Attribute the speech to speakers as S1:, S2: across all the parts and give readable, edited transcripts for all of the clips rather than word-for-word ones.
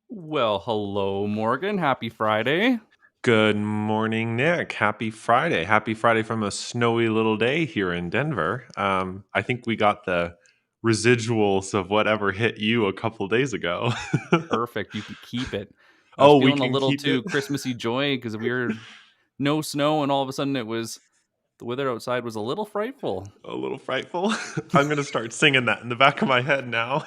S1: Well, hello, Morgan. Happy Friday.
S2: Good morning, Nick. Happy Friday. Happy Friday from a snowy little day here in Denver. I think we got the residuals of whatever hit you a couple days ago.
S1: Perfect. You can keep it. I was
S2: Oh, we
S1: feeling a
S2: can
S1: little
S2: keep it?
S1: too Christmassy joy because we were no snow, and all of a sudden the weather outside was a little frightful.
S2: A little frightful. I'm going to start singing that in the back of my head now.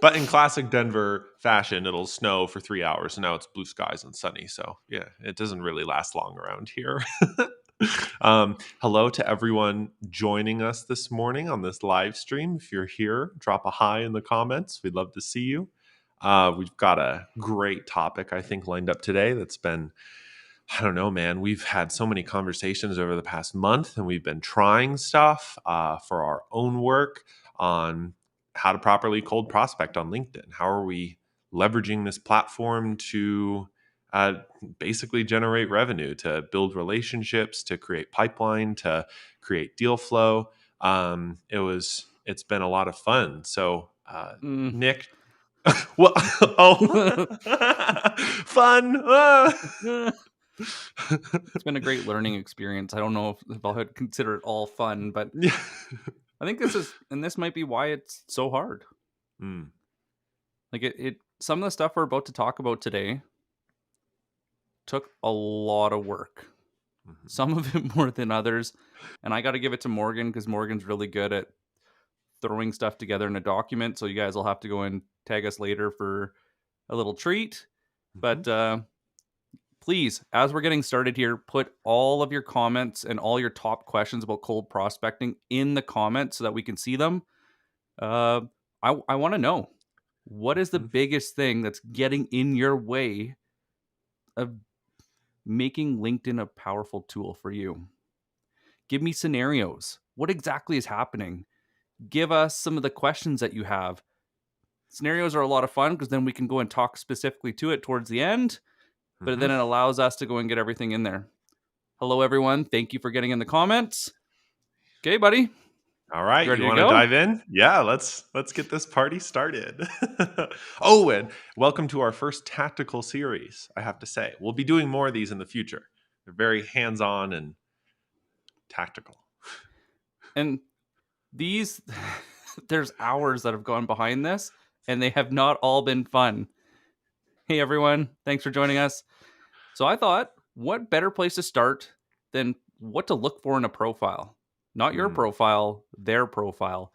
S2: But in classic Denver fashion, it'll snow for 3 hours, and now it's blue skies and sunny. So, yeah, it doesn't really last long around here. Hello to everyone joining us this morning on this live stream. If you're here, drop a hi in the comments. We'd love to see you. We've got a great topic, I think, lined up today that's been I don't know, man. We've had so many conversations over the past month, and we've been trying stuff for our own work on how to properly cold prospect on LinkedIn. How are we leveraging this platform to uh, basically generate revenue, to build relationships, to create pipeline, to create deal flow? It's been a lot of fun. So,
S1: Mm.
S2: Nick, well, oh, fun.
S1: It's been a great learning experience. I don't know if I'll consider it all fun, but
S2: Yeah.
S1: I think this might be why it's so hard.
S2: Mm,
S1: Like some of the stuff we're about to talk about today took a lot of work.
S2: mhm.
S1: Some of it more than others. And I got to give it to Morgan because Morgan's really good at throwing stuff together in a document. So you guys will have to go and tag us later for a little treat.
S2: Mhm.
S1: But please, as we're getting started here, put all of your comments and all your top questions about cold prospecting in the comments so that we can see them. Uh, I want to know, what is the
S2: Mhm.
S1: biggest thing that's getting in your way of making LinkedIn a powerful tool for you? Give me scenarios. What exactly is happening? Give us some of the questions that you have. Scenarios are a lot of fun because then we can go and talk specifically to it towards the end, but
S2: Mhm.
S1: then it allows us to go and get everything in there. Hello, everyone. Thank you for getting in the comments. Okay, buddy.
S2: All
S1: You
S2: right, you
S1: ready to
S2: want to
S1: go?
S2: dive in? Yeah, let's get this party started. Oh, and welcome to our first tactical series. I have to say, we'll be doing more of these in the future. They're very hands-on and tactical.
S1: And these, there's hours that have gone behind this, and they have not all been fun. Hey, everyone. Thanks for joining us. So I thought, what better place to start than what to look for in a profile? Not your
S2: Mm.
S1: profile, their profile.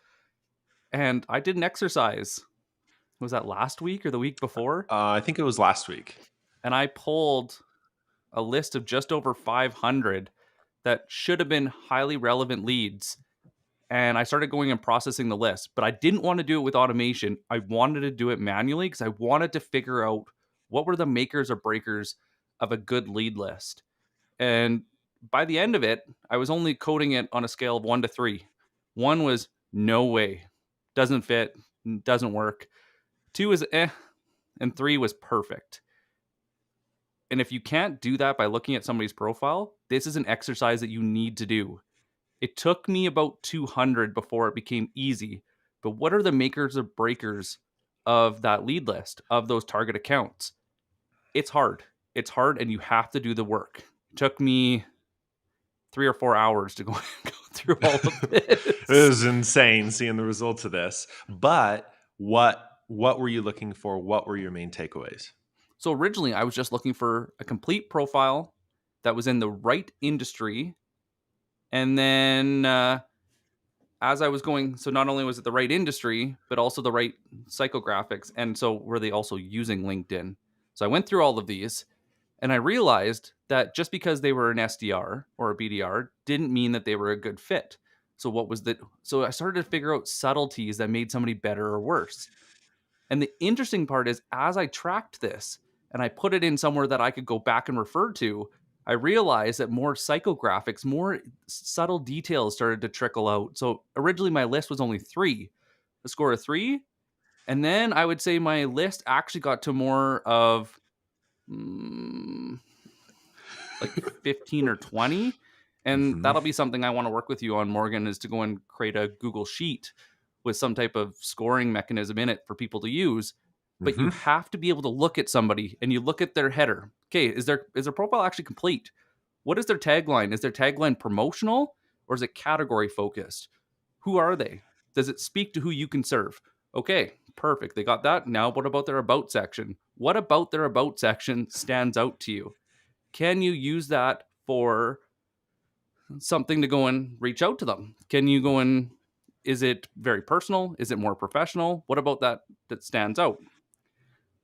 S1: And I did an exercise. Was that last week or the week before?
S2: I think it was last week.
S1: And I pulled a list of just over 500 that should have been highly relevant leads. And I started going and processing the list, but I didn't want to do it with automation. I wanted to do it manually because I wanted to figure out what were the makers or breakers of a good lead list. And by the end of it, I was only coding it on a scale of 1 to 3. 1 was no way, doesn't fit, doesn't work. 2 is and 3 was perfect. And if you can't do that by looking at somebody's profile, this is an exercise that you need to do. It took me about 200 before it became easy. But what are the makers or breakers of that lead list, of those target accounts? It's hard. It's hard, and you have to do the work. It took me 3 or 4 hours to go, go through all of
S2: It
S1: this.
S2: was insane seeing the results of this. But what were you looking for? What were your main takeaways?
S1: So originally, I was just looking for a complete profile that was in the right industry. And then as I was going, so not only was it the right industry, but also the right psychographics. And so were they also using LinkedIn? So I went through all of these and I realized that just because they were an SDR or a BDR didn't mean that they were a good fit. So what was that? So I started to figure out subtleties that made somebody better or worse. And the interesting part is, as I tracked this and I put it in somewhere that I could go back and refer to, I realized that more psychographics, more subtle details started to trickle out. So originally my list was only 3, a score of 3. And then I would say my list actually got to more of mm, like 15 or 20. And
S2: Hmm.
S1: that'll be something I want to work with you on, Morgan, is to go and create a Google Sheet with some type of scoring mechanism in it for people to use. but you have to be able to look at somebody and you look at their header. Okay, is their profile actually complete? What is their tagline? Is their tagline promotional or is it category focused? Who are they? Does it speak to who you can serve? Okay, perfect. They got that. Now, what about their about section? What about their about section stands out to you? Can you use that for something to go and reach out to them? Can you go and is it very personal? Is it more professional? What about that stands out?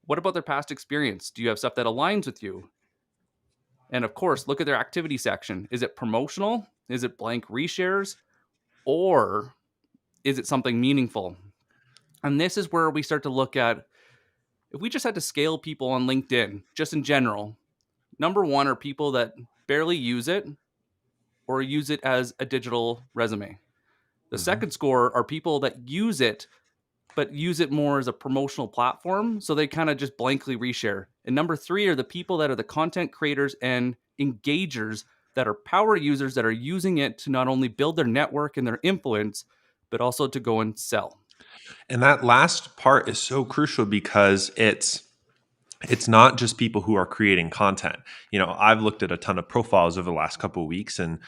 S1: What about their past experience? Do you have stuff that aligns with you? And of course, look at their activity section. Is it promotional? Is it blank reshares? Or is it something meaningful? And this is where we start to look at if we just had to scale people on LinkedIn, just in general, number one are people that barely use it or use it as a digital resume. The second score are people that use it, but use it more as a promotional platform. So they kind of just blankly reshare. And number three are the people that are the content creators and engagers that are power users that are using it to not only build their network and their influence, but also to go and sell.
S2: And that last part is so crucial because it's not just people who are creating content. I've looked at a ton of profiles over the last couple of weeks, and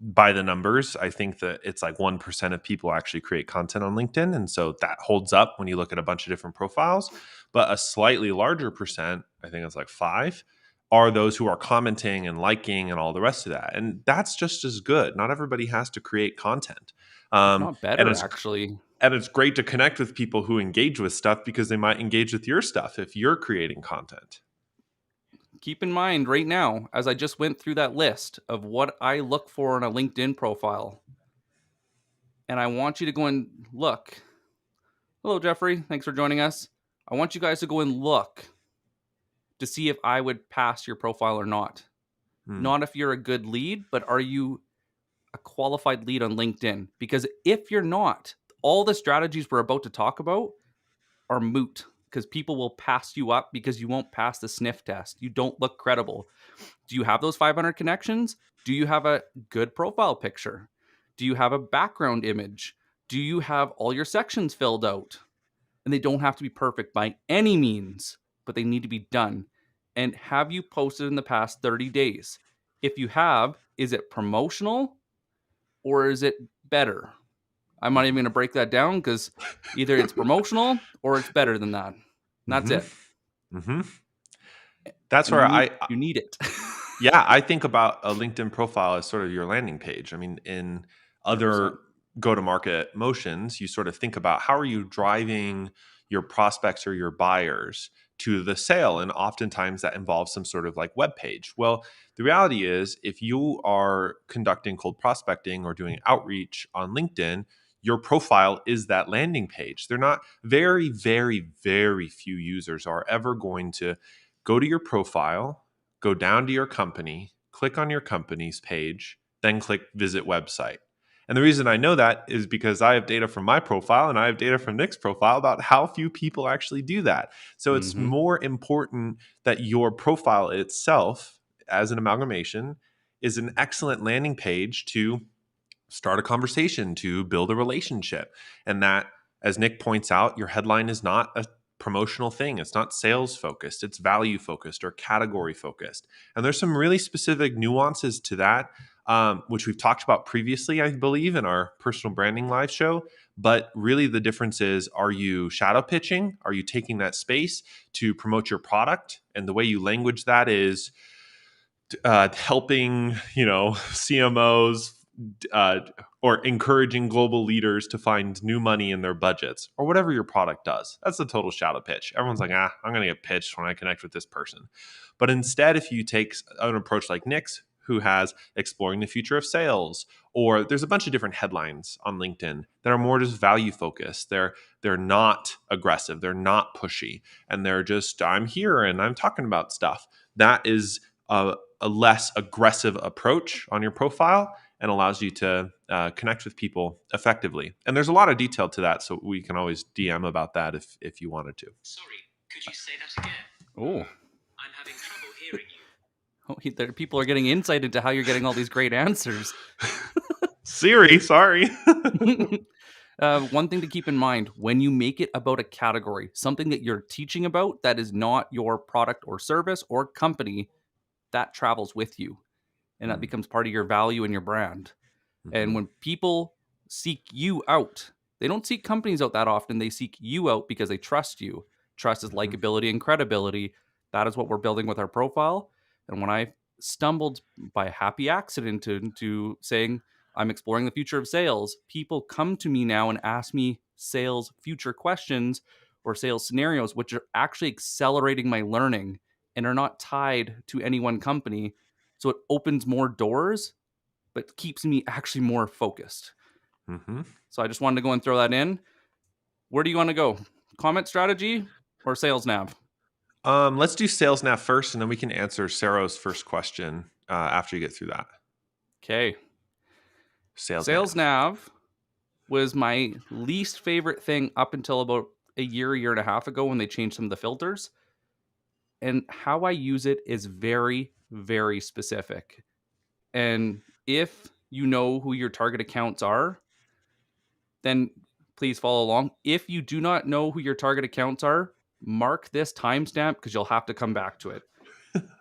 S2: by the numbers, I think that it's like 1% of people actually create content on LinkedIn. And so that holds up when you look at a bunch of different profiles. But a slightly larger percent, I think it's like 5, are those who are commenting and liking and all the rest of that. And that's just as good. Not everybody has to create content.
S1: If
S2: Um,
S1: not
S2: and
S1: better,
S2: it's
S1: actually.
S2: and it's great to connect with people who engage with stuff because they might engage with your stuff if you're creating content.
S1: Keep in mind right now, as I just went through that list of what I look for in a LinkedIn profile, and I want you to go and look. Hello, Jeffrey. Thanks for joining us. I want you guys to go and look to see if I would pass your profile or not.
S2: Hmm.
S1: Not if you're a good lead, but are you a qualified lead on LinkedIn? Because if you're not, all the strategies we're about to talk about are moot because people will pass you up because you won't pass the sniff test. You don't look credible. Do you have those 500 connections? Do you have a good profile picture? Do you have a background image? Do you have all your sections filled out? And they don't have to be perfect by any means, but they need to be done. And have you posted in the past 30 days? If you have, is it promotional or is it better? I'm not even going to break that down because either it's promotional or it's better than that. And that's
S2: Hmm.
S1: it.
S2: Hmm. That's
S1: And
S2: where
S1: you need it.
S2: yeah, I think about a LinkedIn profile as sort of your landing page. I mean, in other
S1: 100%.
S2: go to market motions, you sort of think about how are you driving your prospects or your buyers to the sale. And oftentimes that involves some sort of like web page. Well, the reality is, if you are conducting cold prospecting or doing outreach on LinkedIn, your profile is that landing page. They're not very, very, very few users are ever going to go to your profile, go down to your company, click on your company's page, then click visit website. And the reason I know that is because I have data from my profile and I have data from Nick's profile about how few people actually do that. So it's
S1: Mm-hmm.
S2: more important that your profile itself, as an amalgamation, is an excellent landing page to start a conversation, to build a relationship. And that, as Nick points out, your headline is not a promotional thing. It's not sales focused, it's value focused or category focused. And there's some really specific nuances to that, which we've talked about previously, I believe, in our personal branding live show. But really, the difference is, are you shadow pitching? Are you taking that space to promote your product? And the way you language that is helping, CMOs, uh, or encouraging global leaders to find new money in their budgets, or whatever your product does. That's the total shadow pitch. Everyone's like, I'm going to get pitched when I connect with this person. But instead, if you take an approach like Nick's, who has exploring the future of sales, or there's a bunch of different headlines on LinkedIn that are more just value focused. They're not aggressive, they're not pushy, and they're just, I'm here and I'm talking about stuff. That is a less aggressive approach on your profile and allows you to connect with people effectively. And there's a lot of detail to that, so we can always DM about that if you wanted to.
S3: Sorry, could you say that again?
S1: Oh,
S3: I'm having trouble hearing you.
S1: people are getting insight into how you're getting all these great answers.
S2: Siri, sorry.
S1: One thing to keep in mind when you make it about a category, something that you're teaching about that is not your product or service or company, that travels with you and that
S2: Mm.
S1: becomes part of your value and your brand. And
S2: Mhm.
S1: when people seek you out, they don't seek companies out that often. They seek you out because they trust you. Trust is
S2: Mhm.
S1: likability and credibility. That is what we're building with our profile. And when I stumbled by a happy accident into saying I'm exploring the future of sales, people come to me now and ask me sales future questions or sales scenarios, which are actually accelerating my learning and are not tied to any one company. So it opens more doors but keeps me actually more focused.
S2: Mhm.
S1: So I just wanted to go and throw that in. Where do you want to go? Comment strategy or sales nav?
S2: Let's do sales nav first, and then we can answer Sarah's first question after you get through that.
S1: Okay.
S2: Sales
S1: Sales
S2: nav.
S1: nav was my least favorite thing up until about a year and a half ago when they changed some of the filters. And how I use it is very, very specific. And if you know who your target accounts are, then please follow along. If you do not know who your target accounts are, mark this timestamp because you'll have to come back to it.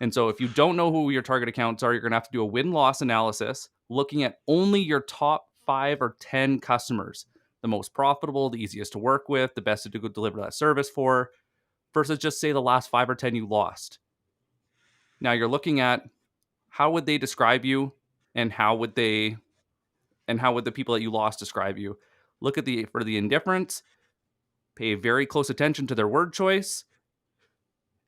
S1: And so if you don't know who your target accounts are, you're going to have to do a win-loss analysis looking at only your top 5 or 10 customers, the most profitable, the easiest to work with, the best to deliver that service for, versus just say the last 5 or 10 you lost. Now you're looking at how would they describe you and how would the people that you lost describe you? Look at the indifference, pay very close attention to their word choice,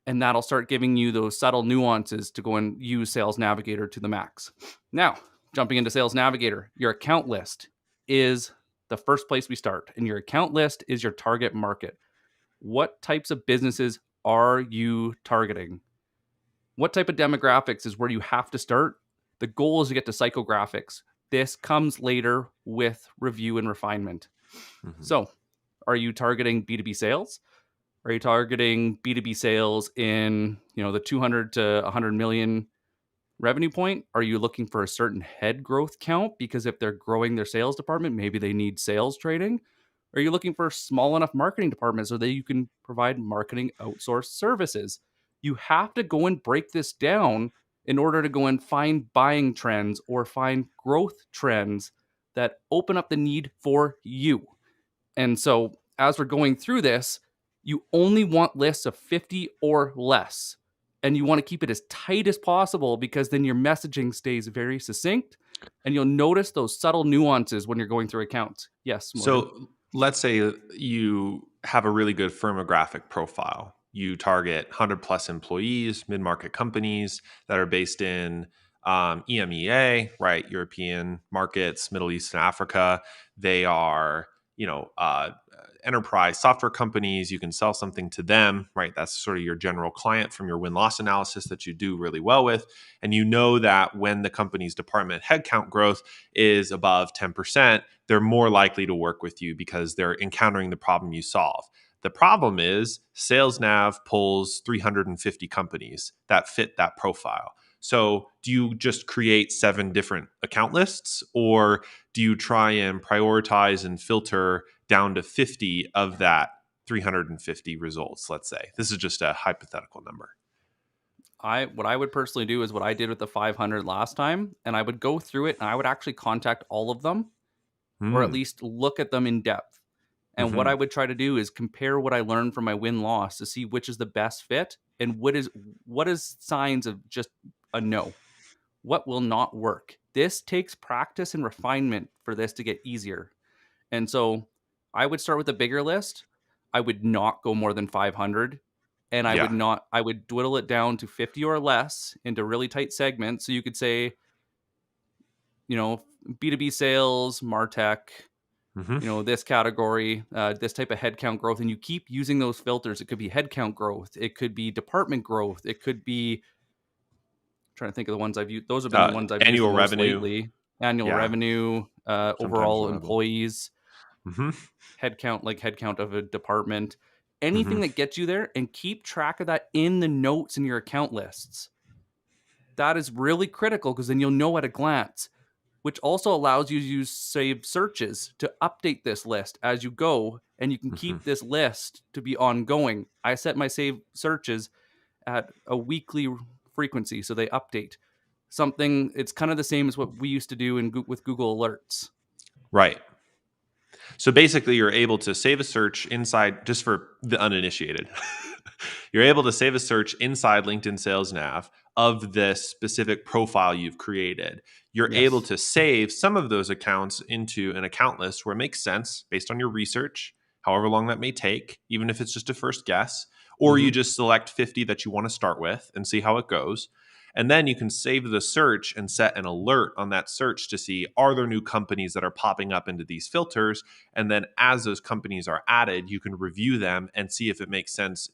S1: and that'll start giving you those subtle nuances to go and use Sales Navigator to the max. Now, jumping into Sales Navigator, your account list is the first place we start, and your account list is your target market. What types of businesses are you targeting? What type of demographics is where you have to start? The goal is to get to psychographics. This comes later with review and refinement.
S2: Mhm.
S1: So, are you targeting B2B sales? Are you targeting B2B sales in, the 200 to 100 million revenue point? Are you looking for a certain head growth count? Because if they're growing their sales department, maybe they need sales training. Are you looking for small enough marketing departments so that you can provide marketing outsourced services? You have to go and break this down in order to go and find buying trends or find growth trends that open up the need for you. And so as we're going through this, you only want lists of 50 or less. And you want to keep it as tight as possible because then your messaging stays very succinct and you'll notice those subtle nuances when you're going through accounts. Yes, Morgan.
S2: So let's say you have a really good firmographic profile. You target 100 plus employees, mid market companies that are based in EMEA, right? European markets, Middle East and Africa. They are, enterprise software companies. You can sell something to them, right? That's sort of your general client from your win loss analysis that you do really well with. And you know that when the company's department headcount growth is above 10%, they're more likely to work with you because they're encountering the problem you solve. The problem is SalesNav pulls 350 companies that fit that profile. So, do you just create 7 different account lists, or do you try and prioritize and filter down to 50 of that 350 results? Let's say this is just a hypothetical number.
S1: What I would personally do is what I did with the 500 last time, and I would go through it and I would actually contact all of them or at
S2: Hmm.
S1: least look at them in depth. And what
S2: Mm-hmm.
S1: I would try to do is compare what I learned from my win loss to see which is the best fit and what is signs of just a no. What will not work. This takes practice and refinement for this to get easier. And so I would start with a bigger list. I would not go more than 500 and
S2: Yeah.
S1: I would dwindle it down to 50 or less into really tight segments. So you could say, you know, B2B sales, Martech,
S2: Mm-hmm.
S1: this category, this type of headcount growth, and you keep using those filters. It could be headcount growth, it could be department growth, it could be trying to think of the ones I've used. Those have been the ones I've used the
S2: Annual
S1: most
S2: revenue.
S1: lately. Annual
S2: Yeah.
S1: revenue,
S2: Sometimes
S1: overall
S2: level.
S1: employees,
S2: Mm-hmm.
S1: headcount, like headcount of a department, anything
S2: Mm-hmm.
S1: that gets you there, and keep track of that in the notes in your account lists. That is really critical because then you'll know at a glance. which also allows you to use save searches to update this list as you go, and you can
S2: Hmm.
S1: keep this list to be ongoing. I set my save searches at a weekly frequency, so they update. Something, it's kind of the same as what we used to do with Google Alerts.
S2: Right. So basically, you're able to save a search inside, just for the uninitiated, you're able to save a search inside LinkedIn Sales Nav of this specific profile you've created. You're able
S1: Yes.
S2: to save some of those accounts into an account list where it makes sense based on your research, however long that may take, even if it's just a first guess, or you
S1: Mm-hmm.
S2: just select 50 that you want to start with and see how it goes. And then you can save the search and set an alert on that search to see, are there new companies that are popping up into these filters? And then as those companies are added, you can review them and see if it makes sense,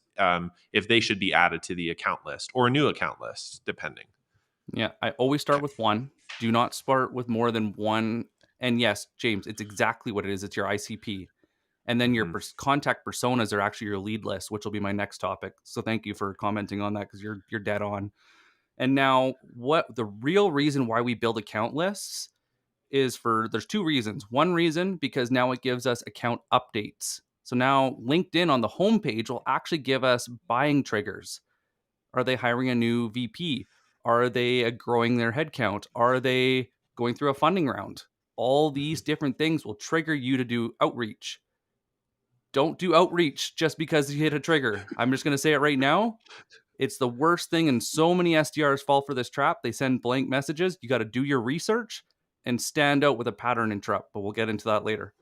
S2: if they should be added to the account list or a new account list, depending.
S1: Yeah, I always start
S2: Okay.
S1: with one. Do not start with more than one. And yes, James, it's exactly what it is. It's your ICP. And then your
S2: Hmm.
S1: contact personas are actually your lead list, which will be my next topic. So thank you for commenting on that, because you're dead on. And now, what the real reason why we build account lists is there's two reasons. One reason, because now it gives us account updates. So now LinkedIn on the homepage will actually give us buying triggers. Are they hiring a new VP? Are they growing their headcount? Are they going through a funding round? All these different things will trigger you to do outreach. Don't do outreach just because you hit a trigger. I'm just going to say it right now. It's the worst thing, and so many SDRs fall for this trap. They send blank messages. You got to do your research and stand out with a pattern interrupt, but we'll get into that later.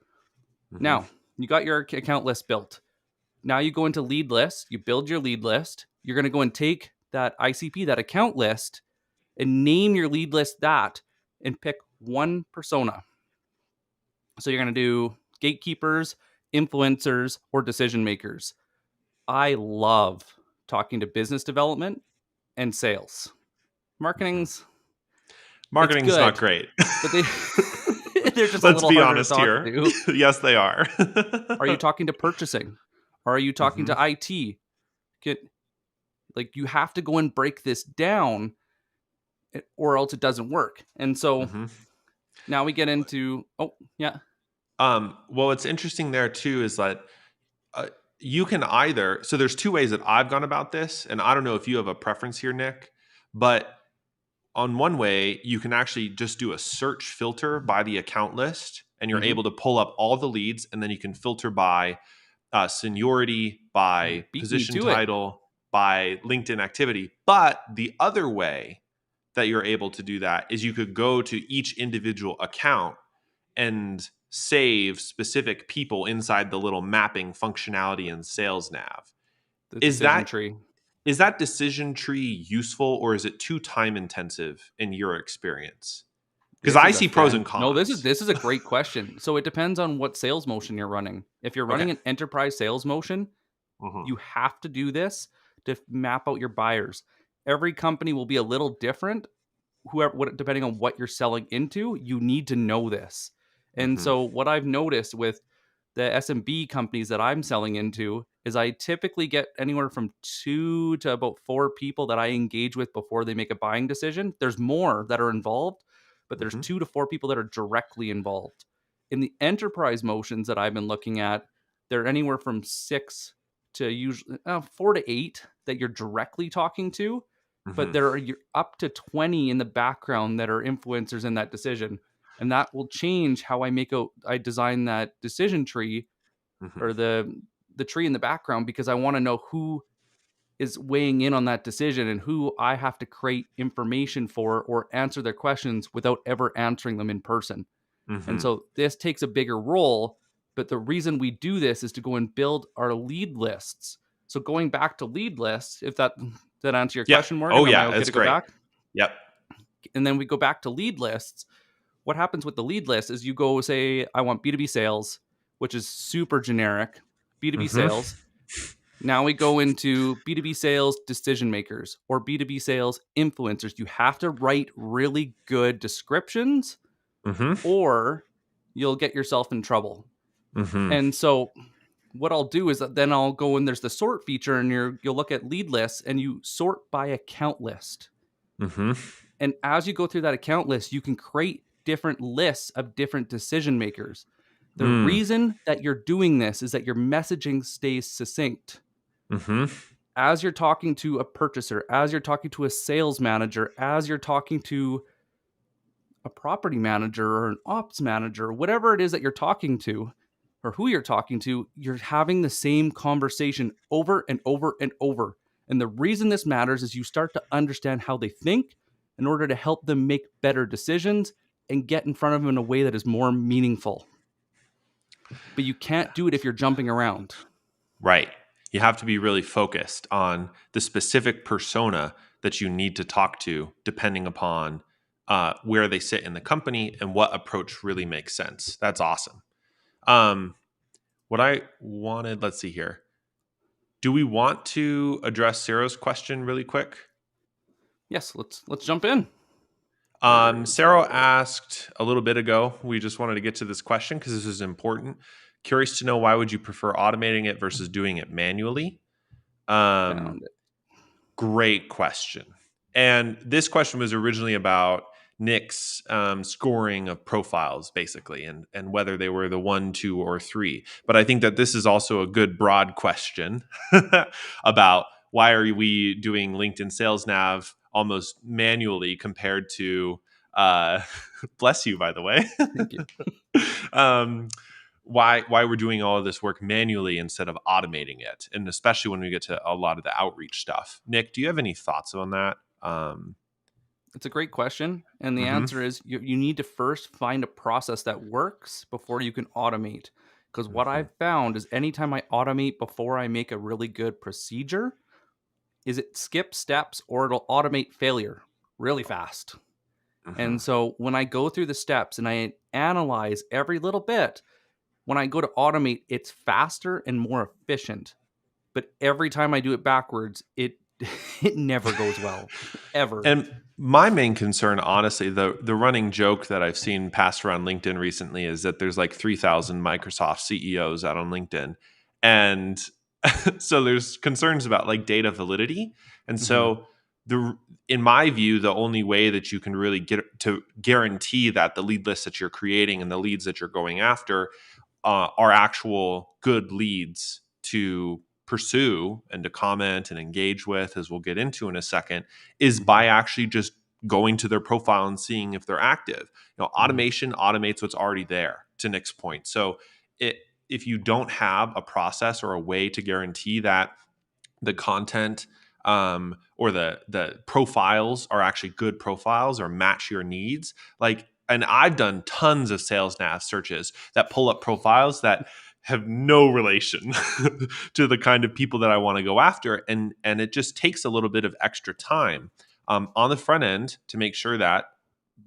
S2: Hmm.
S1: Now, you got your account list built. Now you go into lead list, you build your lead list. You're going to go and take that ICP, that account list, and name your lead list that, and pick one persona. So you're going to do gatekeepers, influencers, or decision makers. I love talking to business development and sales.
S2: Hmm.
S1: Marketing's, it's
S2: Marketing's not
S1: good,
S2: great.
S1: but they're just a
S2: Let's
S1: little
S2: be
S1: harder to
S2: honest
S1: talk
S2: here.
S1: to.
S2: Yes, they are.
S1: Are you talking to purchasing? Are you talking
S2: Hmm.
S1: to IT? Like, you have to go and break this down, or else it doesn't work. And so
S2: Hmm.
S1: now we get into, oh yeah.
S2: Well, what's interesting there too is that uh, you can either, so there's two ways that I've gone about this, and I don't know if you have a preference here, Nick, but on one way, you can actually just do a search filter by the account list, and you're
S1: Mm-hmm.
S2: able to pull up all the leads, and then you can filter by seniority,
S1: You
S2: by
S1: beat me
S2: position
S1: to it.
S2: title, by LinkedIn activity. But the other way that you're able to do that is you could go to each individual account and save specific people inside the little mapping functionality in Sales Nav.
S1: The
S2: Is
S1: decision
S2: that
S1: tree.
S2: is that decision tree useful, or is it too time intensive in your experience? Because
S1: This
S2: I
S1: is a
S2: see pros and
S1: no, this is
S2: cons.
S1: this is a great question. So it depends on what sales motion you're running. If you're
S2: Okay.
S1: running an enterprise sales motion,
S2: Hmm.
S1: you have to do this to map out your buyers. Every company will be a little different. Depending on what you're selling into, you need to know this. And
S2: Hmm.
S1: so what I've noticed with the SMB companies that I'm selling into is I typically get anywhere from 2 to about 4 people that I engage with before they make a buying decision. There's more that are involved, but there's
S2: Hmm.
S1: 2 to 4 people that are directly involved. In the enterprise motions that I've been looking at, they're anywhere from 6 to usually 4 to 8 that you're directly talking to, but
S2: Hmm.
S1: there are you're up to 20 in the background that are influencers in that decision. And that will change how I design that decision tree,
S2: Hmm.
S1: or the tree in the background, because I want to know who is weighing in on that decision and who I have to create information for or answer their questions without ever answering them in person. And
S2: Hmm.
S1: so this takes a bigger role, but the reason we do this is to go and build our lead lists. So going back to lead lists, if that answer your
S2: Yeah.
S1: question,
S2: Oh
S1: Morgan, am I
S2: yeah,
S1: okay
S2: that's
S1: to go
S2: great.
S1: back?
S2: Yep.
S1: And then we go back to lead lists. What happens with the lead list is you go say, I want B2B sales, which is super generic, B2B
S2: Hmm.
S1: sales. Now we go into B2B sales decision makers or B2B sales influencers. You have to write really good descriptions,
S2: Hmm.
S1: or you'll get yourself in trouble.
S2: Hmm.
S1: And so what I'll do is that then I'll go and there's the sort feature, and you'll look at lead lists and you sort by account list.
S2: Hmm.
S1: And as you go through that account list, you can create different lists of different decision makers. The
S2: Mm.
S1: reason that you're doing this is that your messaging stays succinct.
S2: Hmm.
S1: As you're talking to a purchaser, as you're talking to a sales manager, as you're talking to a property manager or an ops manager, whatever it is that you're talking to or who you're talking to, you're having the same conversation over and over and over. And the reason this matters is you start to understand how they think in order to help them make better decisions and get in front of them in a way that is more meaningful. But you can't do it if you're jumping around.
S2: Right. You have to be really focused on the specific persona that you need to talk to, depending upon where they sit in the company and what approach really makes sense. That's awesome. What I wanted, let's see here. Do we want to address Sarah's question really quick?
S1: Yes, let's jump in.
S2: Sarah asked a little bit ago. We just wanted to get to this question because this is important. Curious to know, why would you prefer automating it versus doing it manually?
S1: Found it.
S2: Great question. And this question was originally about Nick's scoring of profiles, basically, and whether they were the 1, 2, or 3. But I think that this is also a good broad question about why are we doing LinkedIn Sales Nav almost manually compared to, bless you, by the way.
S1: Thank you.
S2: um, why we're doing all of this work manually instead of automating it, and especially when we get to a lot of the outreach stuff. Nick, do you have any thoughts on that?
S1: It's a great question. And the
S2: Mhm,
S1: answer is you need to first find a process that works before you can automate. Because what
S2: mhm,
S1: I've found is anytime I automate before I make a really good procedure, is it skips steps or it'll automate failure really fast.
S2: mhm,
S1: And so when I go through the steps and I analyze every little bit, when I go to automate, it's faster and more efficient. But every time I do it backwards, it it never goes well. Ever.
S2: And my main concern, honestly, the running joke that I've seen passed around LinkedIn recently is that there's like 3,000 Microsoft CEOs out on LinkedIn, and so there's concerns about like data validity. And
S1: Mhm.
S2: so the in my view, the only way that you can really get to guarantee that the lead list that you're creating and the leads that you're going after are actual good leads to pursue and to comment and engage with, as we'll get into in a second, is by
S1: Mhm.
S2: actually just going to their profile and seeing if they're active.
S1: Mhm.
S2: Automation automates what's already there, to Nick's point. So if you don't have a process or a way to guarantee that the content or the profiles are actually good profiles or match your needs, like, and I've done tons of sales nav searches that pull up profiles that have no relation to the kind of people that I want to go after, and it just takes a little bit of extra time on the front end to make sure that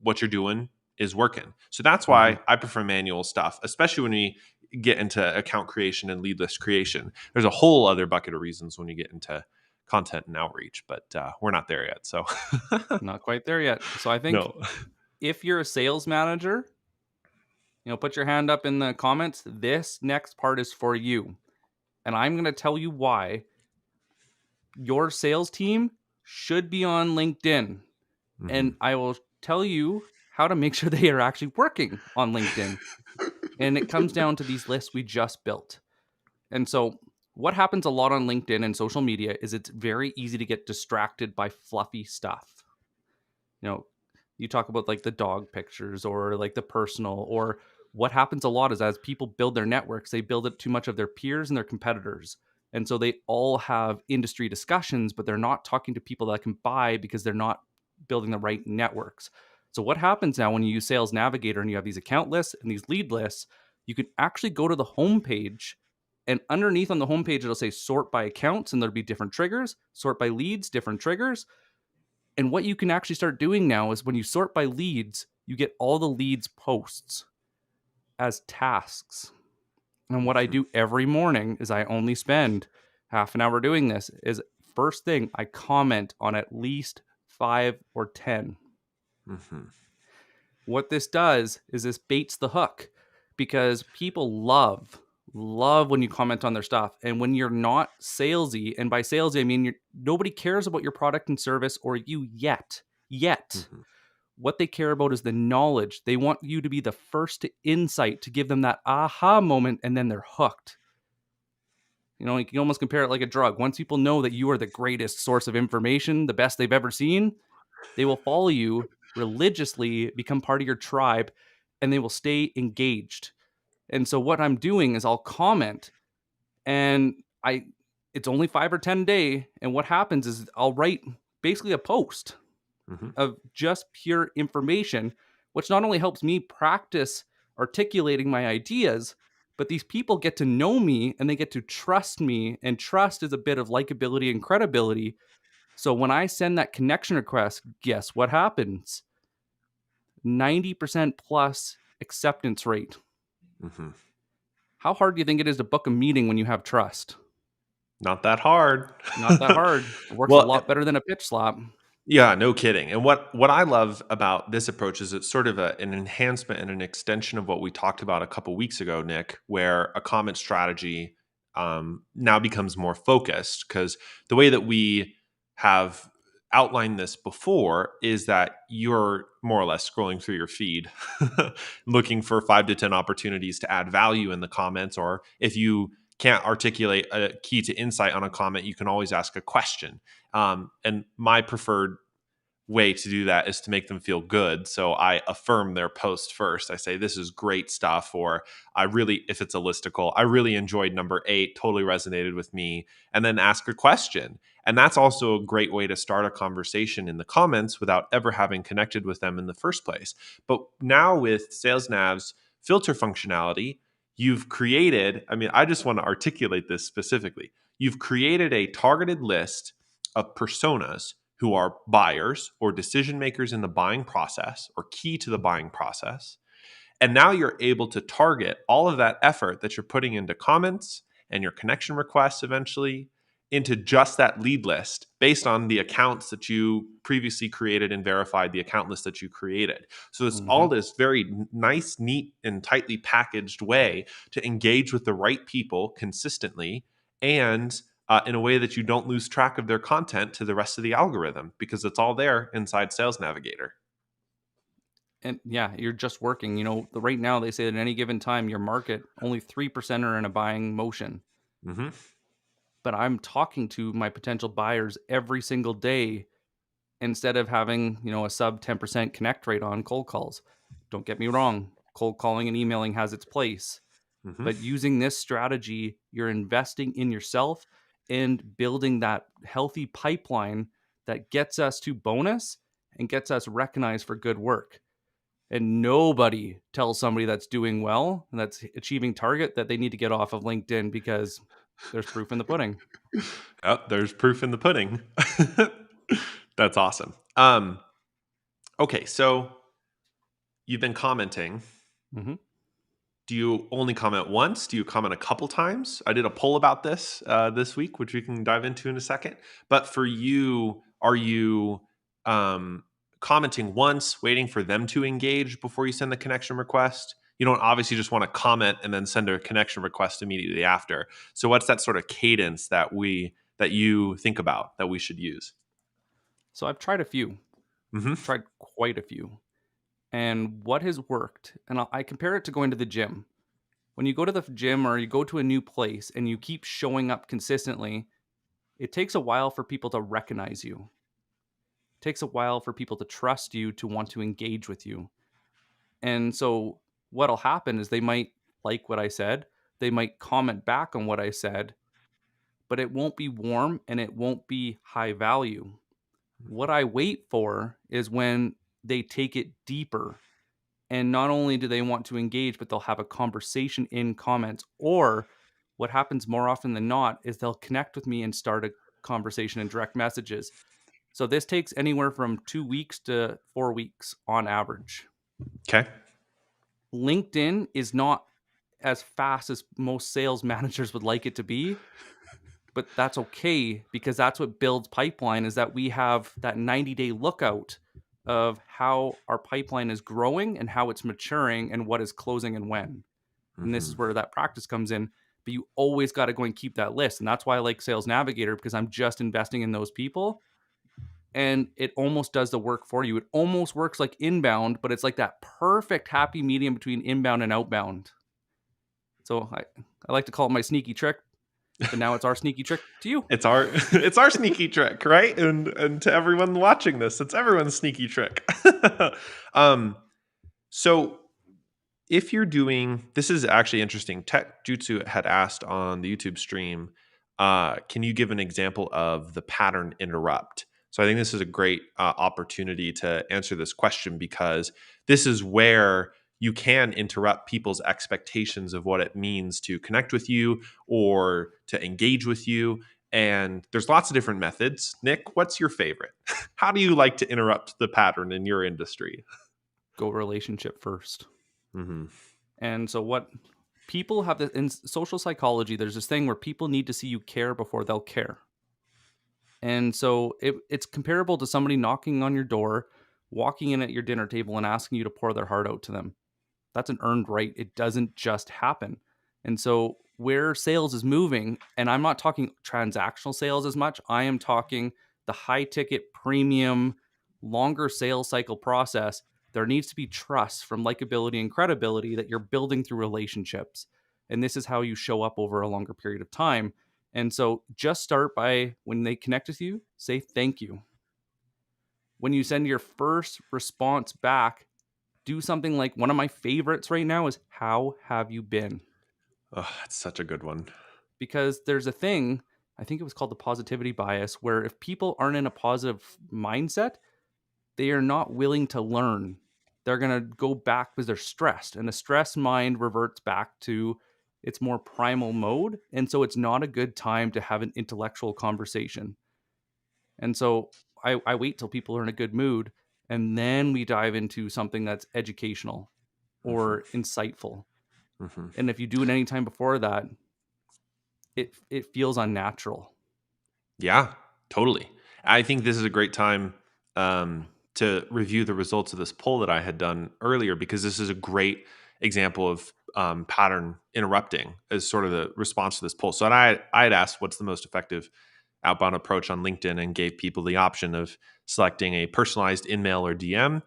S2: what you're doing is working. So that's
S1: Mhm.
S2: why I prefer manual stuff, especially when we get into account creation and lead list creation. There's a whole other bucket of reasons when you get into content and outreach, but we're not there yet. So
S1: Not quite there yet. So I think
S2: no.
S1: if you're a sales manager, put your hand up in the comments. This next part is for you. And I'm going to tell you why your sales team should be on LinkedIn.
S2: Hmm.
S1: And I will tell you how to make sure they are actually working on LinkedIn. And it comes down to these lists we just built. And so, what happens a lot on LinkedIn and social media is it's very easy to get distracted by fluffy stuff. You know, you talk about like the dog pictures or like the personal, or what happens a lot is as people build their networks, they build it too much of their peers and their competitors. And so they all have industry discussions, but they're not talking to people that can buy because they're not building the right networks. So what happens now when you use Sales Navigator and you have these account lists and these lead lists, you can actually go to the homepage, and underneath on the homepage, it'll say sort by accounts, and there'll be different triggers, sort by leads, different triggers. And what you can actually start doing now is when you sort by leads, you get all the leads posts as tasks. And what I
S2: Hmm.
S1: do every morning is I only spend half an hour doing this is first thing I comment on at least 5 or 10.
S2: Hmm.
S1: What this does is this baits the hook because people love when you comment on their stuff. And when you're not salesy, and by salesy I mean nobody cares about your product and service or you yet.
S2: Hmm.
S1: What they care about is the knowledge. They want you to be the first to insight, to give them that aha moment, and then they're hooked. You can almost compare it like a drug. Once people know that you are the greatest source of information, the best they've ever seen, they will follow you religiously, become part of your tribe, and they will stay engaged. And so what I'm doing is I'll comment, and I it's only 5 or 10 a day, and what happens is I'll write basically a post
S2: Hmm.
S1: of just pure information, which not only helps me practice articulating my ideas, but these people get to know me and they get to trust me. And trust is a bit of likability and credibility. So when I send that connection request, guess what happens? 90% plus acceptance rate.
S2: Hmm.
S1: How hard do you think it is to book a meeting when you have trust?
S2: Not that hard.
S1: Not that hard. It works a
S2: Well,
S1: lot better than a pitch slap.
S2: yeah, no kidding. And what I love about this approach is it's sort of an enhancement and an extension of what we talked about a couple weeks ago, Nick, where a comment strategy now becomes more focused. Because the way that we have outlined this before is that you're more or less scrolling through your feed, looking for 5 to 10 opportunities to add value in the comments. Or if you can't articulate a key to insight on a comment, you can always ask a question. And my preferred way to do that is to make them feel good. So I affirm their post first. I say, this is great stuff. Or if it's a listicle, I really enjoyed number 8, totally resonated with me. And then ask a question. And that's also a great way to start a conversation in the comments without ever having connected with them in the first place. But now with SalesNav's filter functionality, you've created, I just want to articulate this specifically. You've created a targeted list of personas who are buyers or decision makers in the buying process or key to the buying process. And now you're able to target all of that effort that you're putting into comments and your connection requests eventually into just that lead list based on the accounts that you previously created and verified, the account list that you created. So it's all
S1: Mhm.
S2: this very nice, neat, and tightly packaged way to engage with the right people consistently and in a way that you don't lose track of their content to the rest of the algorithm because it's all there inside Sales Navigator.
S1: And yeah, you're just working. Right now they say that at any given time, your market, only 3% are in a buying motion.
S2: Hmm.
S1: But I'm talking to my potential buyers every single day instead of having, a sub 10% connect rate on cold calls. Don't get me wrong, cold calling and emailing has its place.
S2: Hmm.
S1: But using this strategy, you're investing in yourself and building that healthy pipeline that gets us to bonus and gets us recognized for good work. And nobody tells somebody that's doing well and that's achieving target that they need to get off of LinkedIn because there's proof in the pudding.
S2: Oh, there's proof in the pudding. That's awesome. Okay, so you've been commenting.
S1: Hmm.
S2: Do you only comment once? Do you comment a couple times? I did a poll about this week, which we can dive into in a second. But for you, are you um, commenting once, waiting for them to engage before you send the connection request? You don't obviously just want to comment and then send a connection request immediately after. So, what's that sort of cadence that you think about that we should use?
S1: So I've tried a few,
S2: Hmm.
S1: tried quite a few. And what has worked, and I compare it to going to the gym. When you go to the gym or you go to a new place and you keep showing up consistently, it takes a while for people to recognize you. It takes a while for people to trust you, to want to engage with you. And so what'll happen is they might like what I said, they might comment back on what I said, but it won't be warm and it won't be high value. What I wait for is when they take it deeper. And not only do they want to engage, but they'll have a conversation in comments. Or what happens more often than not is they'll connect with me and start a conversation in direct messages. So this takes anywhere from 2 weeks to 4 weeks on average.
S2: Okay.
S1: LinkedIn is not as fast as most sales managers would like it to be, but that's okay because that's what builds pipeline is that we have that 90-day lookout of how our pipeline is growing and how it's maturing and what is closing and when. And this is
S2: Hmm.
S1: where that practice comes in. But you always got to go and keep that list. And that's why I like Sales Navigator because I'm just investing in those people and it almost does the work for you. It almost works like inbound, but it's like that perfect happy medium between inbound and outbound. So I like to call it my sneaky trick, but now it's our sneaky trick to you.
S2: It's our it's our sneaky trick, right? And to everyone watching this, it's everyone's sneaky trick. um, so if you're doing, this is actually interesting. Tech Jutsu had asked on the YouTube stream, can you give an example of the pattern interrupt? So I think this is a great opportunity to answer this question, because this is where you can interrupt people's expectations of what it means to connect with you or to engage with you. And there's lots of different methods. Nick, what's your favorite? How do you like to interrupt the pattern in your industry?
S1: Go relationship first.
S2: Mm-hmm.
S1: And so what people have this in social psychology, there's this thing where people need to see you care before they'll care. And so it's comparable to somebody knocking on your door, walking in at your dinner table and asking you to pour their heart out to them. That's an earned right. It doesn't just happen. And so where sales is moving, and I'm not talking transactional sales as much, I am talking the high ticket premium, longer sales cycle process. There needs to be trust from likability and credibility that you're building through relationships. And this is how you show up over a longer period of time. And so just start by, when they connect with you, say thank you. When you send your first response back, do something like, one of my favorites right now is, how have you been?
S2: Oh, that's such a good one.
S1: Because there's a thing, I think it was called the positivity bias, where if people aren't in a positive mindset, they are not willing to learn. They're going to go back because they're stressed, and the stressed mind reverts back to its more primal mode. And so it's not a good time to have an intellectual conversation. And so I wait till people are in a good mood, and then we dive into something that's educational
S2: Mm-hmm.
S1: or insightful.
S2: Mm-hmm.
S1: And if you do it any time before that, it feels unnatural.
S2: Yeah, totally. I think this is a great time to review the results of this poll that I had done earlier, because this is a great example of pattern interrupting as sort of the response to this poll. So I had asked what's the most effective outbound approach on LinkedIn, and gave people the option of selecting a personalized in-mail or DM,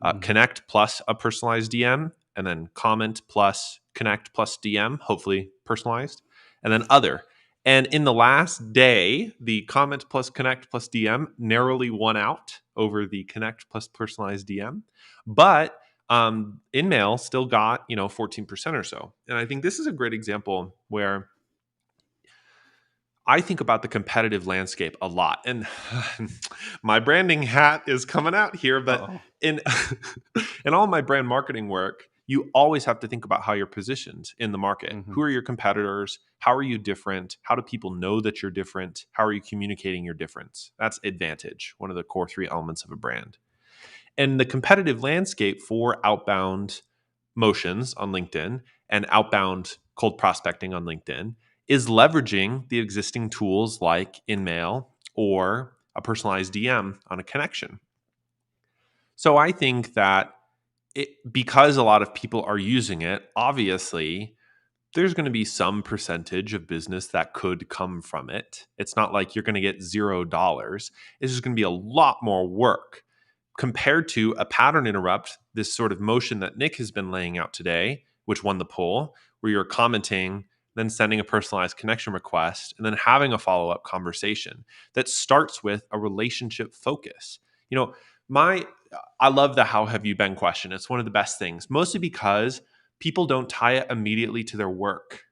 S1: Mhm.
S2: connect plus a personalized DM, and then comment plus connect plus DM, hopefully personalized, and then other. And in the last day, the comment plus connect plus DM narrowly won out over the connect plus personalized DM. But InMail still got 14% or so. And I think this is a great example where I think about the competitive landscape a lot. And my branding hat is coming out here, but
S1: Uh-oh.
S2: in in all my brand marketing work, you always have to think about how you're positioned in the market.
S1: Mhm.
S2: Who are your competitors? How are you different? How do people know that you're different? How are you communicating your difference? That's advantage, one of the core three elements of a brand. And the competitive landscape for outbound motions on LinkedIn and outbound cold prospecting on LinkedIn is leveraging the existing tools like InMail or a personalized DM on a connection. So I think that because a lot of people are using it, obviously there's going to be some percentage of business that could come from it. It's not like you're going to get $0. It's just going to be a lot more work compared to a pattern interrupt, this sort of motion that Nick has been laying out today, which won the poll, where you're commenting, then sending a personalized connection request, and then having a follow up conversation that starts with a relationship focus. You know, my I love the how have you been question. It's one of the best things, mostly because people don't tie it immediately to their work.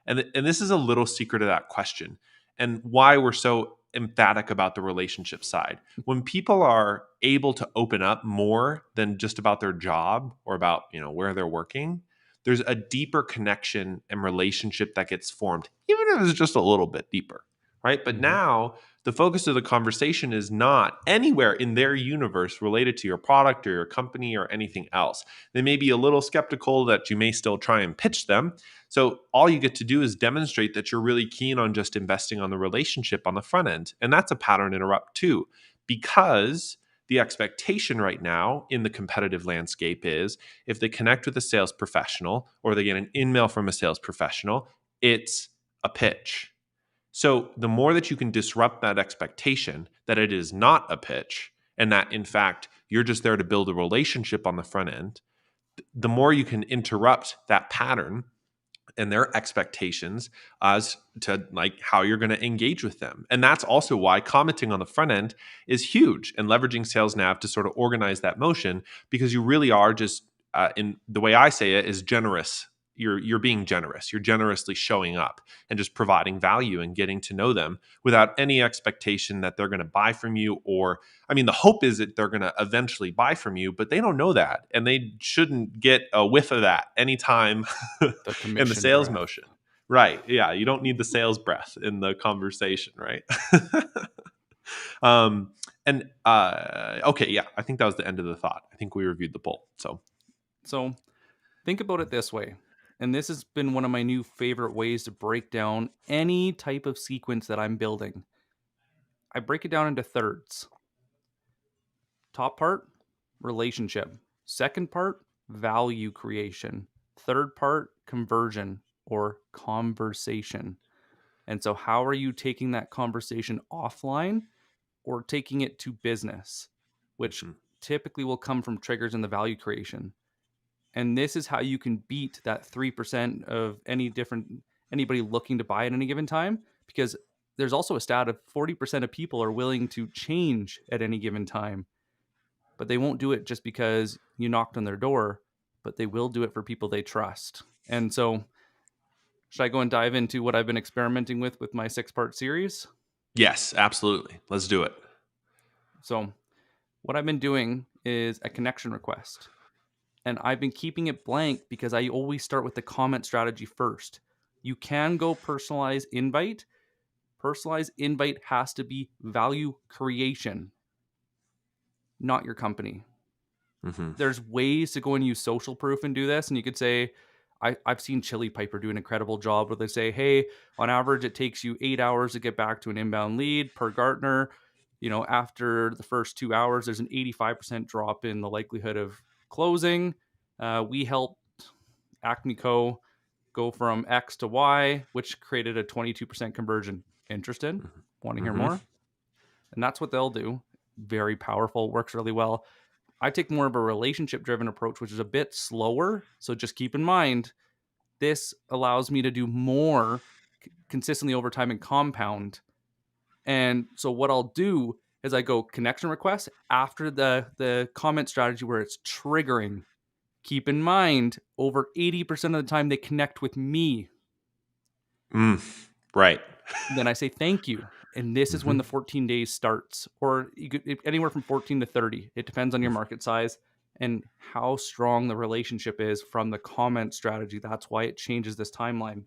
S2: And this is a little secret of that question and why we're so emphatic about the relationship side. When people are able to open up more than just about their job or about, where they're working, there's a deeper connection and relationship that gets formed, even if it's just a little bit deeper, right? But
S1: Mhm.
S2: now the focus of the conversation is not anywhere in their universe related to your product or your company or anything else. They may be a little skeptical that you may still try and pitch them. So all you get to do is demonstrate that you're really keen on just investing on the relationship on the front end. And that's a pattern interrupt too, because the expectation right now in the competitive landscape is if they connect with a sales professional or they get an email from a sales professional, it's a pitch. So the more that you can disrupt that expectation that it is not a pitch and that in fact you're just there to build a relationship on the front end, the more you can interrupt that pattern and their expectations as to like how you're going to engage with them. And that's also why commenting on the front end is huge, and leveraging sales nav to sort of organize that motion, because you really are just in the way I say it is generous. You're being generous. You're generously showing up and just providing value and getting to know them without any expectation that they're going to buy from you. Or I mean, the hope is that they're going to eventually buy from you, but they don't know that, and they shouldn't get a whiff of that anytime
S1: The
S2: in the
S1: commission
S2: sales
S1: breath.
S2: motion. Right. Yeah. You don't need the sales breath in the conversation, right? um, okay, yeah, I think that was the end of the thought. I think we reviewed the poll.
S1: So think about it this way. And this has been one of my new favorite ways to break down any type of sequence that I'm building. I break it down into thirds. Top part, relationship. Second part, value creation. Third part, conversion or conversation. And so, how are you taking that conversation offline or taking it to business, which
S2: Mhm.
S1: typically will come from triggers in the value creation? And this is how you can beat that 3% of anybody looking to buy at any given time, because there's also a stat of 40% of people are willing to change at any given time, but they won't do it just because you knocked on their door, but they will do it for people they trust. And so, should I go and dive into what I've been experimenting with my 6-part series?
S2: Yes, absolutely. Let's do it.
S1: So, what I've been doing is a connection request. And I've been keeping it blank because I always start with the comment strategy first. You can go personalized invite. Personalized invite has to be value creation, not your company.
S2: Hmm.
S1: There's ways to go and use social proof and do this. And you could say, I've seen Chili Piper do an incredible job where they say, hey, on average, it takes you 8 hours to get back to an inbound lead per Gartner. After the first 2 hours, there's an 85% drop in the likelihood of closing. We helped Acme Co. go from X to Y, which created a 22% conversion. Interested? Want to hear
S2: Hmm.
S1: more? And that's what they'll do. Very powerful, works really well. I take more of a relationship driven approach, which is a bit slower. So just keep in mind, this allows me to do more consistently over time and compound. And so what I'll do is I go connection request after the comment strategy where it's triggering. Keep in mind, over 80% of the time they connect with me.
S2: Right.
S1: Then I say thank you. And this is when the
S2: Hmm.
S1: 14 days starts, or you could anywhere from 14 to 30. It depends on your market size and how strong the relationship is from the comment strategy. That's why it changes this timeline.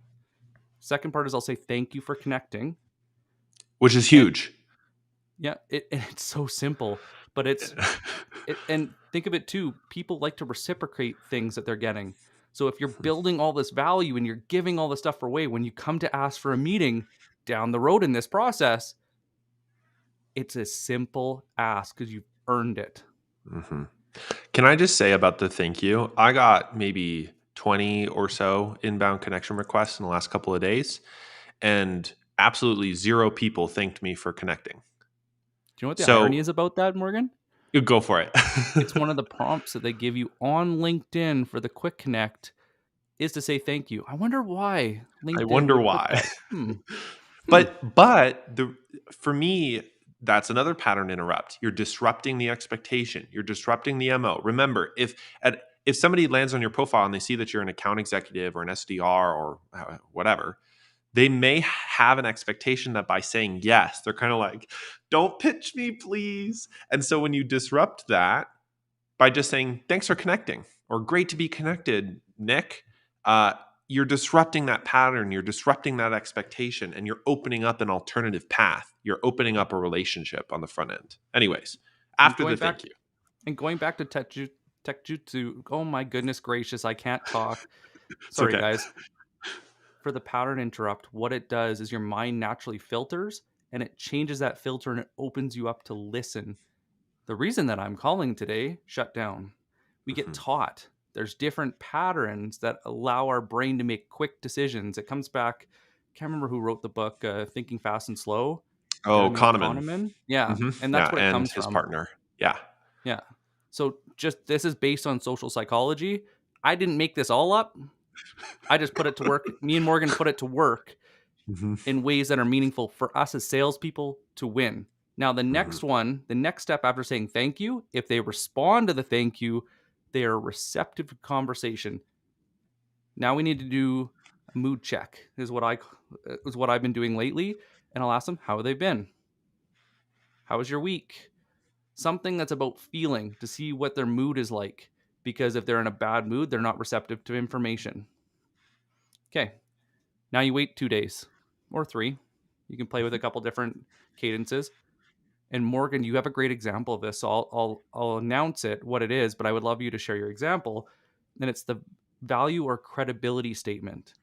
S1: Second part is I'll say thank you for connecting.
S2: Which is
S1: And
S2: huge.
S1: yeah, it's so simple, but and think of it too. People like to reciprocate things that they're getting. So if you're building all this value and you're giving all this stuff away, when you come to ask for a meeting down the road in this process, it's a simple ask because you've earned it.
S2: Hmm. Can I just say about the thank you? I got maybe 20 or so inbound connection requests in the last couple of days, and absolutely zero people thanked me for connecting.
S1: Do you know what the irony
S2: So
S1: is about that, Morgan?
S2: you go for it.
S1: It's one of the prompts that they give you on LinkedIn for the quick connect is to say thank you. I wonder why
S2: I
S1: LinkedIn
S2: wonder
S1: would put
S2: why.
S1: that. Hmm.
S2: But the for me, that's another pattern interrupt. You're disrupting the expectation. You're disrupting the MO. Remember, if somebody lands on your profile and they see that you're an account executive or an SDR or whatever, they may have an expectation that by saying yes, they're kind of like, "Don't pitch me, please." And so when you disrupt that by just saying thanks for connecting or great to be connected, Nick, uh, you're disrupting that pattern, you're disrupting that expectation, and you're opening up an alternative path. You're opening up a relationship on the front end. Anyways,
S1: And
S2: after the
S1: going back
S2: thank you.
S1: going back to tech jutsu. Oh my goodness gracious, I can't talk.
S2: It's
S1: Sorry
S2: okay.
S1: guys. For the pattern interrupt, what it does is your mind naturally filters and it changes that filter and it opens you up to listen. The reason that I'm calling today, shut down. We get
S2: Mhm.
S1: taught there's different patterns that allow our brain to make quick decisions. It comes back can't remember who wrote the book, Thinking Fast and Slow.
S2: Oh,
S1: Daniel
S2: Kahneman.
S1: Kahneman. Yeah, and that's
S2: Yeah,
S1: what it
S2: and
S1: comes
S2: his
S1: from.
S2: partner. Yeah.
S1: Yeah. So just this is based on social psychology. I didn't make this all up. I just put it to work. Me and Morgan put it to work
S2: hmm
S1: in ways that are meaningful for us as salespeople to win. Now, the
S2: hmm
S1: next step after saying thank you, if they respond to the thank you, they are receptive to conversation. Now we need to do a mood check. Is what I've been doing lately, and I'll ask them how they've been. How was your week? Something that's about feeling to see what their mood is like. Because if they're in a bad mood, they're not receptive to information. Okay, now you wait 2 days or 3. You can play with a couple different cadences. And Morgan, you have a great example of this. So I'll announce it what it is, but I would love you to share your example. And it's the value or credibility statement.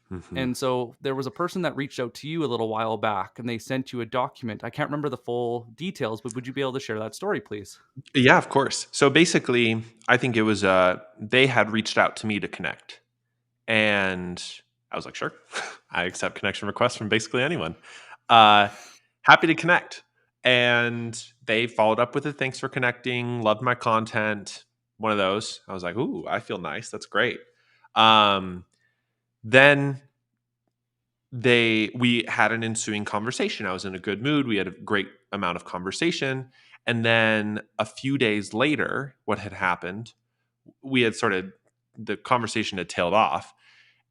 S2: hmm
S1: And so there was a person that reached out to you a little while back and they sent you a document. I can't remember the full details, but would you be able to share that story, please?
S2: Yeah, of course. So basically, I think it was they had reached out to me to connect. And I was like, sure. I accept connection requests from basically anyone. Uh happy to connect. And they followed up with a thanks for connecting, loved my content, one of those. I was like, ooh, I feel nice. That's great. Then we had an ensuing conversation. I was in a good mood. We had a great amount of conversation. And then a few days later, what had happened, we had started the conversation had tailed off.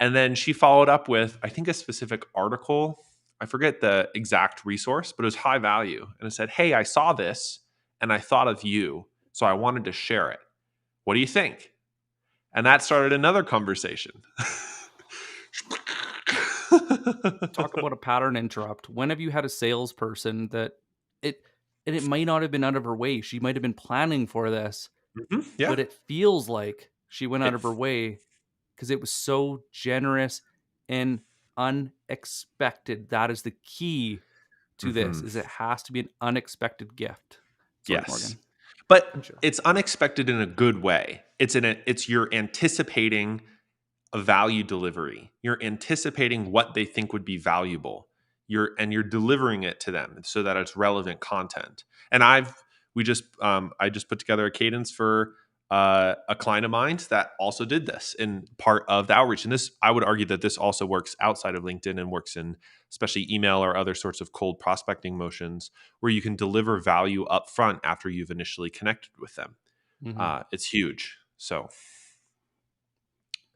S2: And then she followed up with, I think, a specific article. I forget the exact resource, but it was high value. And it said, hey, I saw this and I thought of you. So I wanted to share it. What do you think? And that started another conversation.
S1: Talk about a pattern interrupt. When have you had a salesperson that it and it might not have been out of her way. She might have been planning for this,
S2: Yeah.
S1: but it feels like she went out
S2: It,
S1: of her way because it was so generous and unexpected. That is the key to this,
S2: mhm.
S1: is it has to be an unexpected gift. Sorry,
S2: Yes.
S1: Morgan.
S2: But
S1: Sure.
S2: it's unexpected in a good way. It's you're anticipating a value delivery. You're anticipating what they think would be valuable. You're delivering it to them so that it's relevant content. And I just put together a cadence for a client of mine that also did this in part of the outreach. And this, I would argue that this also works outside of LinkedIn and works in especially email or other sorts of cold prospecting motions where you can deliver value up front after you've initially connected with them.
S1: Hmm.
S2: It's huge. So,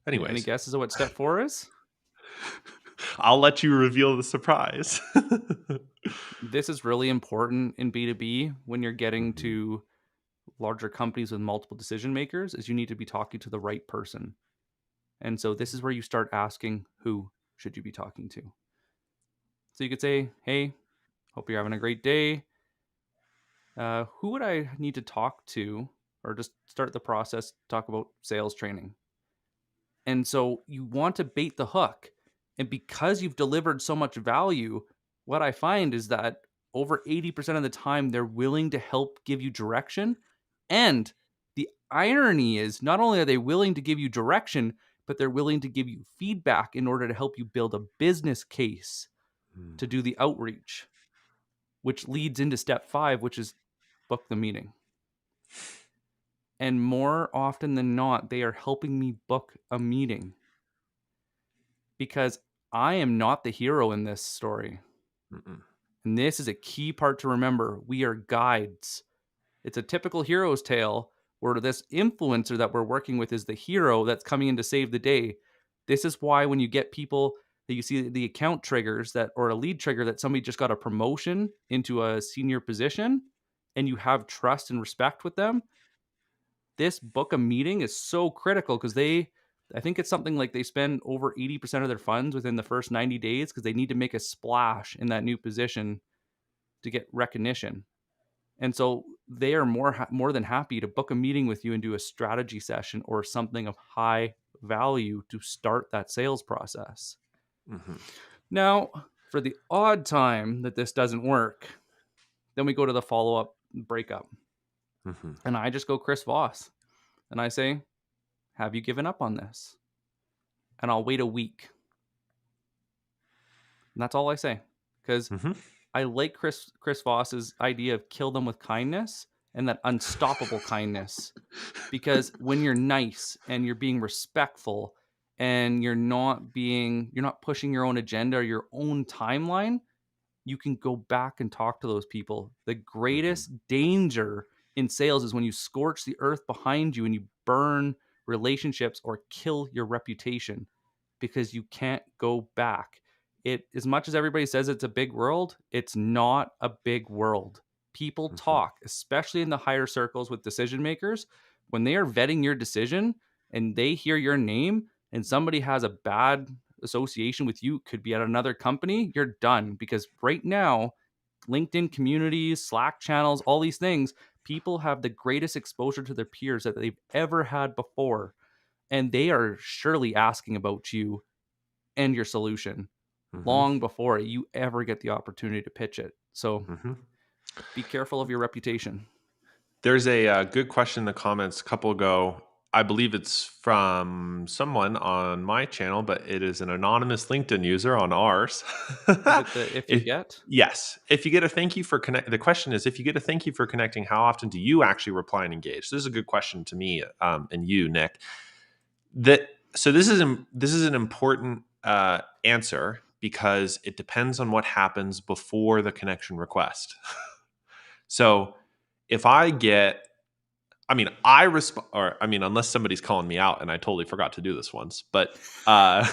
S1: Any
S2: anyways,
S1: guesses of what step 4 is?
S2: I'll let you reveal the surprise.
S1: This is really important in B2B when you're getting
S2: Mhm,
S1: to larger companies with multiple decision makers, is you need to be talking to the right person. And so this is where you start asking, who should you be talking to? So you could say, hey, hope you're having a great day. Who would I need to talk to, or just start the process, talk about sales training? And so you want to bait the hook. And because you've delivered so much value, what I find is that over 80% of the time, they're willing to help give you direction. And the irony is, not only are they willing to give you direction, but they're willing to give you feedback in order to help you build a business case
S2: mhm,
S1: to do the outreach, which leads into step 5, which is book the meeting. And more often than not, they are helping me book a meeting because I am not the hero in this story.
S2: mhm,
S1: And this is a key part to remember. We are guides. It's a typical hero's tale where this influencer that we're working with is the hero that's coming in to save the day. This is why when you get people that you see the account triggers that, or a lead trigger that somebody just got a promotion into a senior position and you have trust and respect with them, this book a meeting is so critical because I think it's something like they spend over 80% of their funds within the first 90 days because they need to make a splash in that new position to get recognition. And so they are more than happy to book a meeting with you and do a strategy session or something of high value to start that sales process.
S2: mhm,
S1: Now, for the odd time that this doesn't work, then we go to the follow-up breakup.
S2: mhm.
S1: And I just go Chris Voss and I say, have you given up on this? And I'll wait a week. And that's all I say. Because
S2: Hmm.
S1: I like Chris Voss's idea of kill them with kindness and that unstoppable kindness. Because when you're nice and you're being respectful and you're not pushing your own agenda or your own timeline, you can go back and talk to those people. The
S2: Hmm.
S1: greatest danger in sales is when you scorch the earth behind you and you burn relationships or kill your reputation because you can't go back. It as much as everybody says it's a big world, it's not a big world. People
S2: Hmm.
S1: talk, especially in the higher circles with decision makers, when they are vetting your decision and they hear your name and somebody has a bad association with you, could be at another company, you're done. Because right now, LinkedIn communities, Slack channels, all these things, people have the greatest exposure to their peers that they've ever had before. And they are surely asking about you and your solution
S2: Hmm.
S1: long before you ever get the opportunity to pitch it. So
S2: Hmm.
S1: be careful of your reputation.
S2: There's a good question in the comments a couple ago. I believe it's from someone on my channel, but it is an anonymous LinkedIn user on ours.
S1: Is it the if you
S2: If-
S1: get?
S2: yes. If you get a thank you for connect, the question is, if you get a thank you for connecting, how often do you actually reply and engage? This is a good question to me, and you, Nick. That so this is an important answer because it depends on what happens before the connection request. So if I get I mean, I respond, or I mean, unless somebody's calling me out, and I totally forgot to do this once, but uh,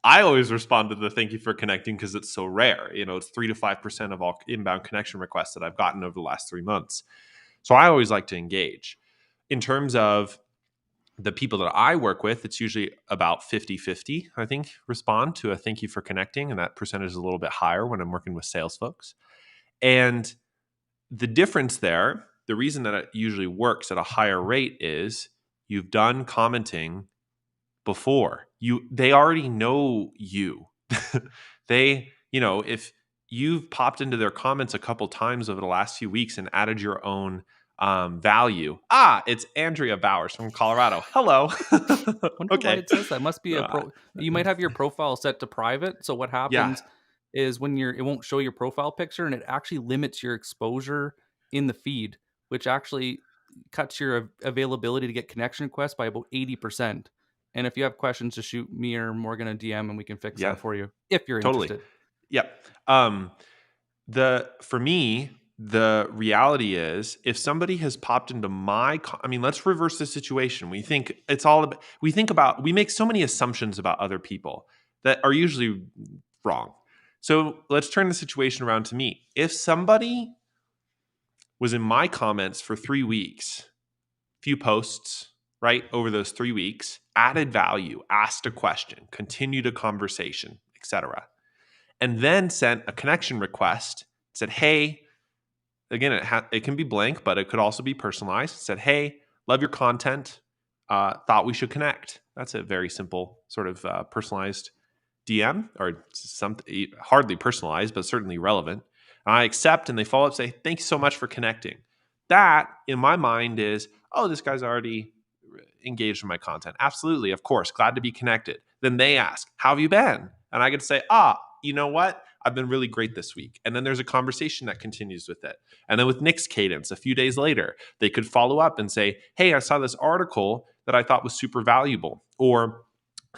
S2: I always respond to the thank you for connecting because it's so rare. You know, it's 3 to 5% of all inbound connection requests that I've gotten over the last 3 months. So I always like to engage. In terms of the people that I work with, it's usually about 50-50, I think, respond to a thank you for connecting. And that percentage is a little bit higher when I'm working with sales folks. And the difference there, the reason that it usually works at a higher rate is you've done commenting before. They already know you. They, if you've popped into their comments a couple times over the last few weeks and added your own value. It's Andrea Bowers from Colorado. Hello.
S1: Wonder why
S2: Okay.
S1: it says that. Must be a
S2: Uh,
S1: pro. You might have your profile set to private. So what
S2: yeah.
S1: happens is when it won't show your profile picture and it actually limits your exposure in the feed, which actually cuts your availability to get connection requests by about 80%. And if you have questions, just shoot me or Morgan a DM and we can fix
S2: Yeah.
S1: that for you if you're
S2: Totally.
S1: interested.
S2: Yep. For me, the reality is if somebody has popped into I mean, let's reverse the situation. We make so many assumptions about other people that are usually wrong. So let's turn the situation around to me. If somebody was in my comments for 3 weeks, few posts, right, over those 3 weeks, added value, asked a question, continued a conversation, etc., and then sent a connection request, said, hey, again, it can be blank, but it could also be personalized. It said, hey, love your content. Thought we should connect. That's a very simple sort of personalized DM, or something hardly personalized, but certainly relevant. And I accept, and they follow up, say, thank you so much for connecting. That, in my mind, is, oh, this guy's already engaged in my content. Absolutely, of course, glad to be connected. Then they ask, how have you been? And I get to say, you know what? I've been really great this week. And then there's a conversation that continues with it. And then with Nick's cadence, a few days later, they could follow up and say, hey, I saw this article that I thought was super valuable. Or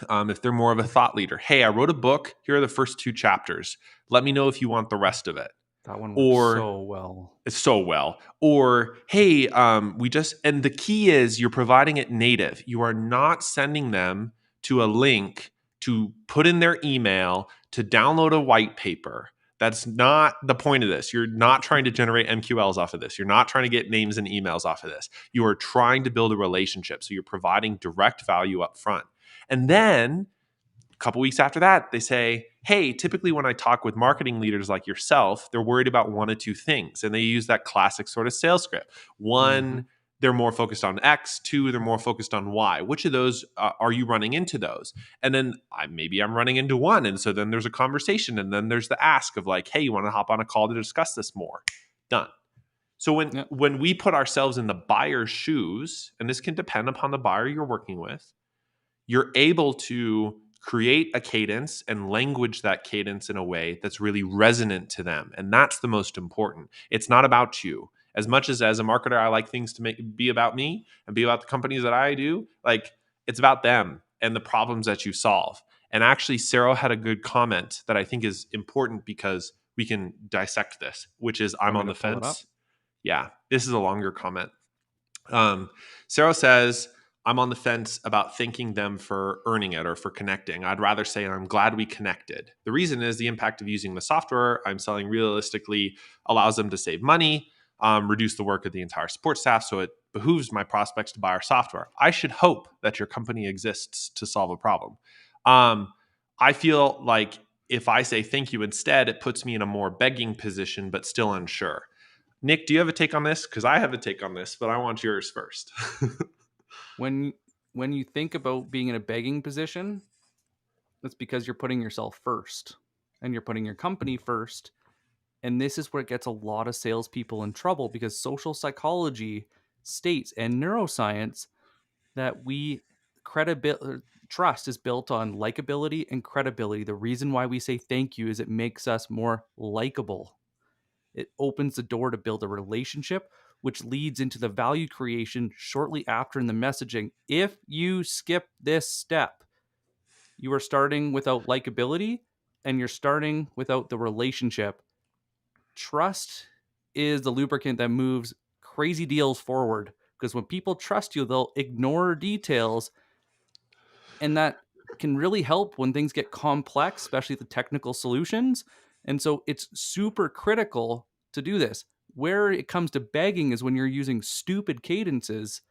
S2: if they're more of a thought leader, hey, I wrote a book. Here are the first 2 chapters. Let me know if you want the rest of it.
S1: That one works
S2: Or
S1: so well.
S2: so well. Or, hey, and the key is you're providing it native. You are not sending them to a link to put in their email to download a white paper. That's not the point of this. You're not trying to generate MQLs off of this. You're not trying to get names and emails off of this. You are trying to build a relationship. So you're providing direct value up front. And then couple weeks after that, they say, hey, typically when I talk with marketing leaders like yourself, they're worried about one of two things. And they use that classic sort of sales script.
S1: Mhm.
S2: One, they're more focused on X. Two, they're more focused on Y. Which of those are you running into those? And then maybe I'm running into one. And so then there's a conversation. And then there's the ask of like, hey, you want to hop on a call to discuss this more? Done. So
S1: Yep.
S2: when we put ourselves in the buyer's shoes, and this can depend upon the buyer you're working with, you're able to create a cadence and language that cadence in a way that's really resonant to them. And that's the most important. It's not about you. As much as a marketer, I like things to be about me and be about the companies that I do, like it's about them and the problems that you solve. And actually, Sarah had a good comment that I think is important because we can dissect this, which is I'm
S1: Want me
S2: on
S1: to
S2: the
S1: pull it up?
S2: fence. Yeah, this is a longer comment. Sarah says, I'm on the fence about thanking them for earning it or for connecting. I'd rather say I'm glad we connected. The reason is the impact of using the software I'm selling realistically allows them to save money, reduce the work of the entire support staff. So it behooves my prospects to buy our software. I should hope that your company exists to solve a problem. I feel like if I say thank you instead, it puts me in a more begging position, but still unsure. Nick, do you have a take on this? Because I have a take on this, but I want yours first.
S1: When when you think about being in a begging position, that's because you're putting yourself first and you're putting your company first. And this is where it gets a lot of salespeople in trouble because social psychology states and neuroscience that trust is built on likability and credibility. The reason why we say thank you is it makes us more likable. It opens the door to build a relationship, which leads into the value creation shortly after in the messaging. If you skip this step, you are starting without likability and you're starting without the relationship. Trust is the lubricant that moves crazy deals forward because when people trust you, they'll ignore details, and that can really help when things get complex, especially the technical solutions. And so it's super critical to do this. Where it comes to begging is when you're using stupid cadences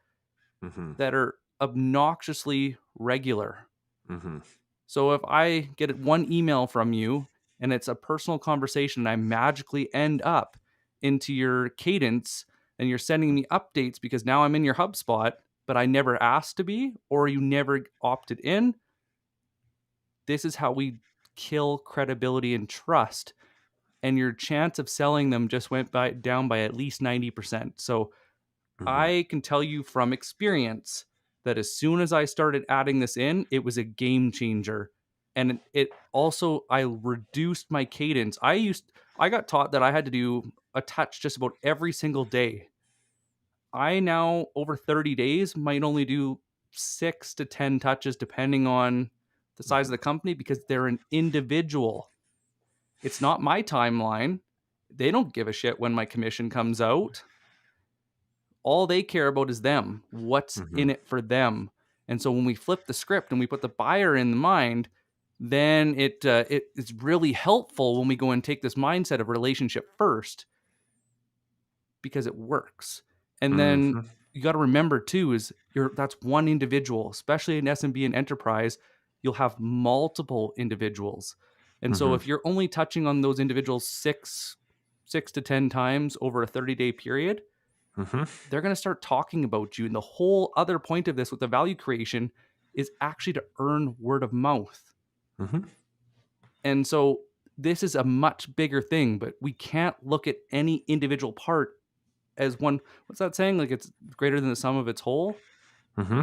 S2: Mm-hmm.
S1: that are obnoxiously regular.
S2: Mm-hmm.
S1: So if I get one email from you and it's a personal conversation and I magically end up into your cadence and you're sending me updates because now I'm in your HubSpot, but I never asked to be, or you never opted in, this is how we kill credibility and trust. And your chance of selling them just went down by at least 90%. So
S2: Mm-hmm.
S1: I can tell you from experience that as soon as I started adding this in, it was a game changer. And it also, I reduced my cadence. I got taught that I had to do a touch just about every single day. I now, over 30 days, might only do 6 to 10 touches, depending on the size of the company, because they're an individual. It's not my timeline. They don't give a shit when my commission comes out. All they care about is them, what's
S2: Mm-hmm.
S1: in it for them. And so when we flip the script and we put the buyer in mind, then it is really helpful when we go and take this mindset of relationship first because it works. And then
S2: Mm-hmm.
S1: you got to remember too is that's one individual, especially in SMB and enterprise, you'll have multiple individuals. And so
S2: Mm-hmm.
S1: if you're only touching on those individuals six to 10 times over a 30-day period,
S2: Mm-hmm.
S1: they're going to start talking about you. And the whole other point of this with the value creation is actually to earn word of mouth.
S2: Mm-hmm.
S1: And so this is a much bigger thing, but we can't look at any individual part as one. What's that saying? Like it's greater than the sum of its whole.
S2: Mm-hmm.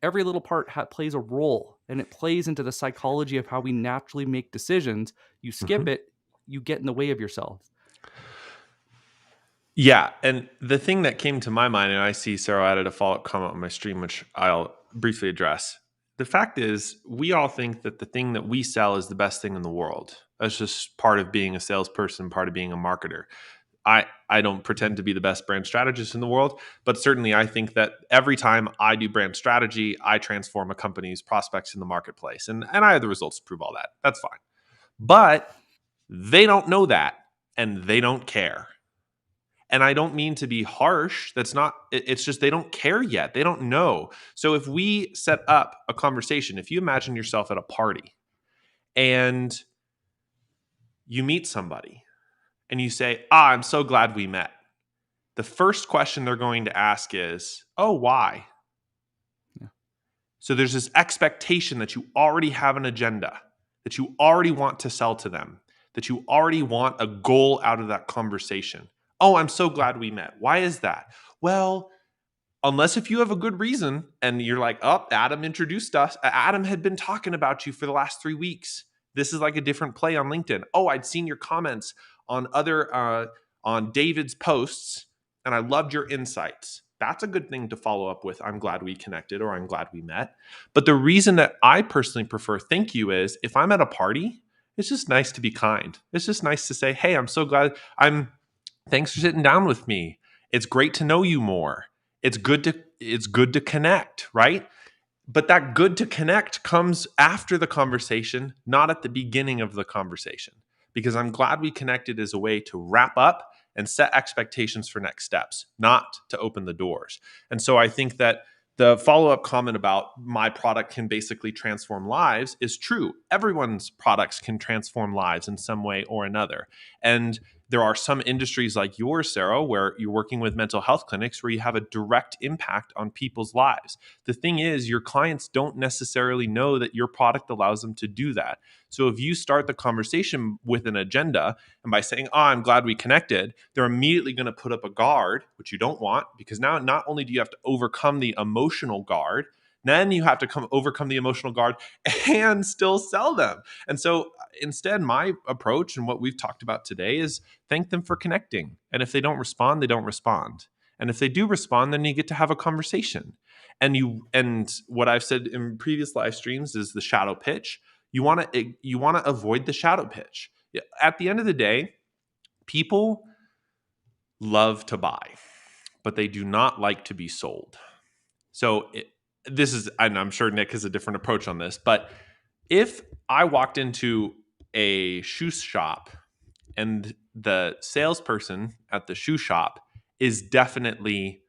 S1: Every little part plays a role, and it plays into the psychology of how we naturally make decisions. You
S2: Mm-hmm.
S1: skip it, you get in the way of yourself.
S2: Yeah, and the thing that came to my mind, and I see Sarah added a follow-up comment on my stream, which I'll briefly address. The fact is, we all think that the thing that we sell is the best thing in the world. That's just part of being a salesperson, part of being a marketer. I don't pretend to be the best brand strategist in the world, but certainly I think that every time I do brand strategy, I transform a company's prospects in the marketplace. And I have the results to prove all that. That's fine. But they don't know that and they don't care. And I don't mean to be harsh. That's not, it's just they don't care yet. They don't know. So if we set up a conversation, if you imagine yourself at a party and you meet somebody and you say, I'm so glad we met. The first question they're going to ask is, oh, why?
S1: Yeah.
S2: So there's this expectation that you already have an agenda, that you already want to sell to them, that you already want a goal out of that conversation. Oh, I'm so glad we met. Why is that? Well, unless if you have a good reason and you're like, oh, Adam introduced us. Adam had been talking about you for the last 3 weeks. This is like a different play on LinkedIn. Oh, I'd seen your comments on on David's posts, and I loved your insights. That's a good thing to follow up with. I'm glad we connected, or I'm glad we met. But the reason that I personally prefer thank you is if I'm at a party, it's just nice to be kind. It's just nice to say, hey, I'm so glad thanks for sitting down with me. It's great to know you more. It's good to connect, right? But that good to connect comes after the conversation, not at the beginning of the conversation. Because I'm glad we connected as a way to wrap up and set expectations for next steps, not to open the doors. And so I think that the follow-up comment about my product can basically transform lives is true. Everyone's products can transform lives in some way or another. And there are some industries like yours, Sarah, where you're working with mental health clinics where you have a direct impact on people's lives. The thing is, your clients don't necessarily know that your product allows them to do that. So if you start the conversation with an agenda and by saying, oh, I'm glad we connected, they're immediately going to put up a guard, which you don't want, because now not only do you have to overcome the emotional guard, then you have to overcome the emotional guard and still sell them. And so instead, my approach and what we've talked about today is thank them for connecting. And if they don't respond, they don't respond. And if they do respond, then you get to have a conversation. And what I've said in previous live streams is the shadow pitch. You want to avoid the shadow pitch. At the end of the day, people love to buy, but they do not like to be sold. So and I'm sure Nick has a different approach on this, but if I walked into a shoe shop and the salesperson at the shoe shop is definitely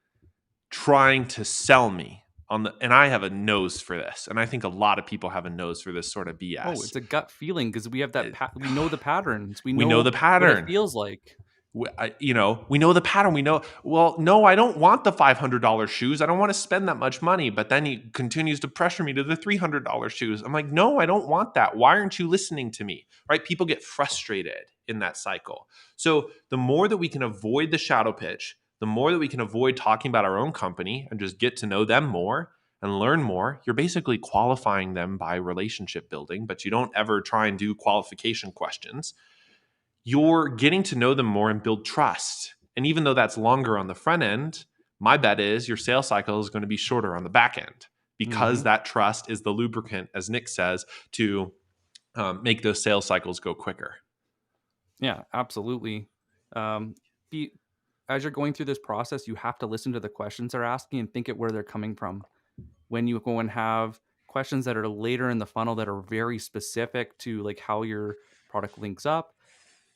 S2: trying to sell me and I have a nose for this, and I think a lot of people have a nose for this sort of BS.
S1: Oh, it's a gut feeling because we have that. We know the patterns. We
S2: know the
S1: what
S2: pattern.
S1: it feels like.
S2: We know the pattern. We know, well, no, I don't want the $500 shoes. I don't want to spend that much money. But then he continues to pressure me to the $300 shoes. I'm like, no, I don't want that. Why aren't you listening to me? Right? People get frustrated in that cycle. So the more that we can avoid the shadow pitch, the more that we can avoid talking about our own company and just get to know them more and learn more, you're basically qualifying them by relationship building, but you don't ever try and do qualification questions. You're getting to know them more and build trust. And even though that's longer on the front end, my bet is your sales cycle is going to be shorter on the back end because that trust is the lubricant, as Nick says, to make those sales cycles go quicker.
S1: Yeah, absolutely. As you're going through this process, you have to listen to the questions they're asking and think at where they're coming from. When you go and have questions that are later in the funnel that are very specific to like how your product links up,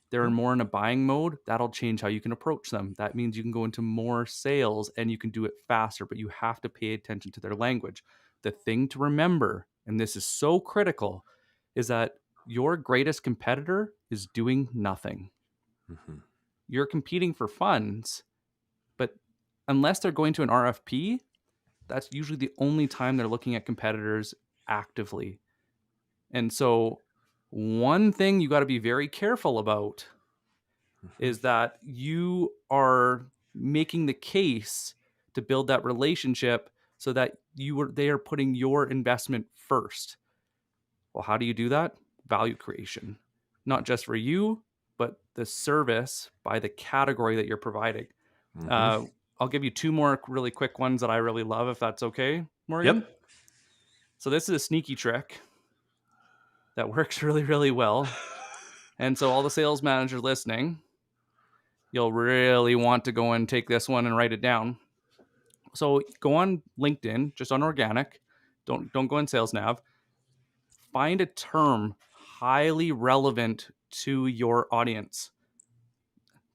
S1: they're more in a buying mode, that'll change how you can approach them. That means you can go into more sales and you can do it faster, but you have to pay attention to their language. The thing to remember, and this is so critical, is that your greatest competitor is doing nothing.
S2: Mm-hmm.
S1: You're competing for funds, but unless they're going to an RFP, that's usually the only time they're looking at competitors actively. And so one thing you got to be very careful about is that you are making the case to build that relationship so that they are putting your investment first. Well, how do you do that? Value creation, not just for you, but the service by the category that you're providing. I'll give you two more really quick ones that I really love, if that's okay, Morgan.
S2: Yep.
S1: So this is a sneaky trick that works really, really well. And so all the sales managers listening, you'll really want to go and take this one and write it down. So go on LinkedIn, just on organic. Don't go in Sales Nav. Find a term highly relevant to your audience.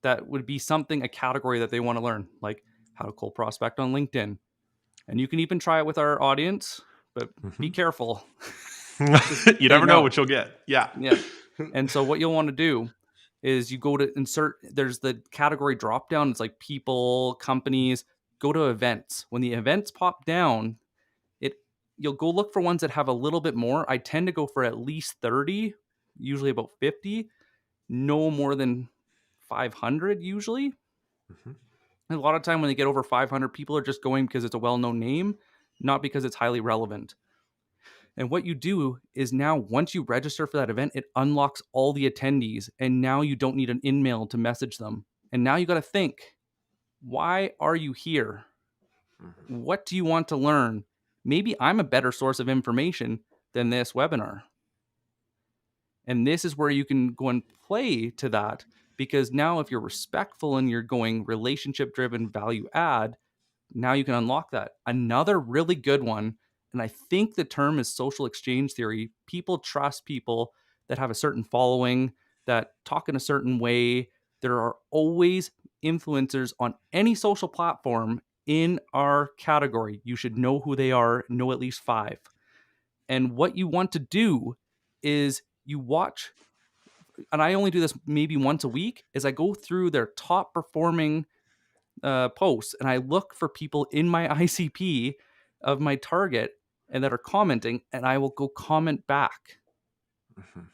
S1: That would be a category that they want to learn, like how to cold prospect on LinkedIn. And you can even try it with our audience, but be careful.
S2: You never know what you'll get. Yeah.
S1: And so what you'll want to do is you go to insert, there's the category drop down. It's like people, companies, go to events. When the events pop down, you'll go look for ones that have a little bit more. I tend to go for at least 30, usually about 50, no more than 500 usually. And a lot of time when they get over 500, people are just going because it's a well-known name, not because it's highly relevant. And what you do is now, once you register for that event, it unlocks all the attendees. And now you don't need an in-mail to message them. And now you got to think, why are you here?
S2: Mhm.
S1: What do you want to learn? Maybe I'm a better source of information than this webinar. And this is where you can go and play to that, because now if you're respectful and you're going relationship driven value add, now you can unlock that. Another really good one, and I think the term is social exchange theory. People trust people that have a certain following, that talk in a certain way. There are always influencers on any social platform in our category. You should know who they are, know at least 5. And what you want to do is you watch, and I only do this maybe once a week, is I go through their top performing posts and I look for people in my ICP of my target and that are commenting, and I will go comment back
S2: Mhm.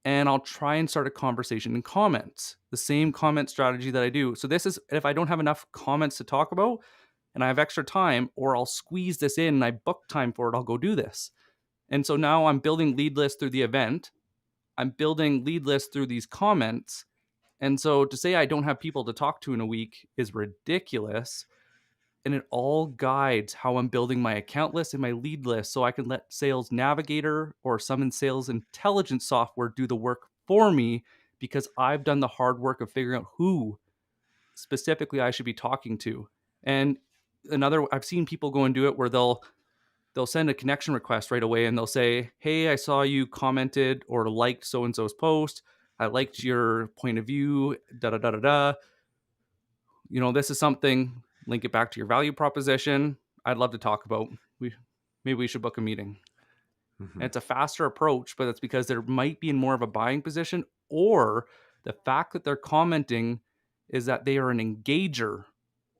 S1: and I'll try and start a conversation in comments, the same comment strategy that I do. So this is if I don't have enough comments to talk about and I have extra time, or I'll squeeze this in and I book time for it, I'll go do this. And so now I'm building lead lists through the event. I'm building lead lists through these comments. And so to say I don't have people to talk to in a week is ridiculous. And it all guides how I'm building my account list and my lead list, so I can let Sales Navigator or some sales intelligence software do the work for me, because I've done the hard work of figuring out who specifically I should be talking to. And I've seen people go and do it where they'll send a connection request right away and they'll say, "Hey, I saw you commented or liked so and so's post. I liked your point of view, da da da da da. This is something, link it back to your value proposition. I'd love to talk about. Maybe we should book a meeting." And
S2: Mhm.
S1: it's a faster approach, but it's because there might be in more of a buying position, or the fact that they're commenting is that they are an engager.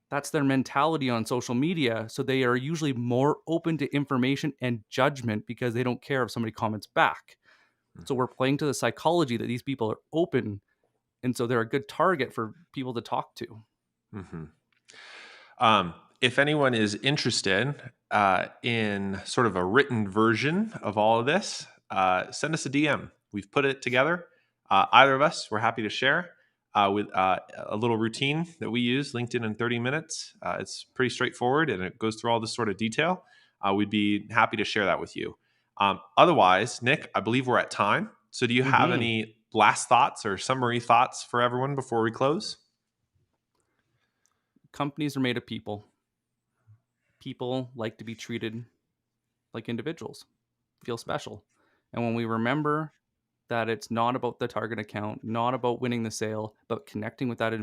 S1: That's their mentality on social media. So they are usually more open to information and judgment because they don't care if somebody comments back. So we're playing to the psychology that these people are open. And so they're a good target for people to talk to.
S2: Mhm. If anyone is interested in sort of a written version of all of this, send us a DM. We've put it together. Either of us, we're happy to share with a little routine that we use, LinkedIn in 30 minutes. It's pretty straightforward and it goes through all this sort of detail. We'd be happy to share that with you. Otherwise, Nick, I believe we're at time. So do you have
S1: Mm-hmm.
S2: any last thoughts or summary thoughts for everyone before we close?
S1: Companies are made of people. People like to be treated like individuals, feel special. And when we remember that it's not about the target account, not about winning the sale, but connecting with that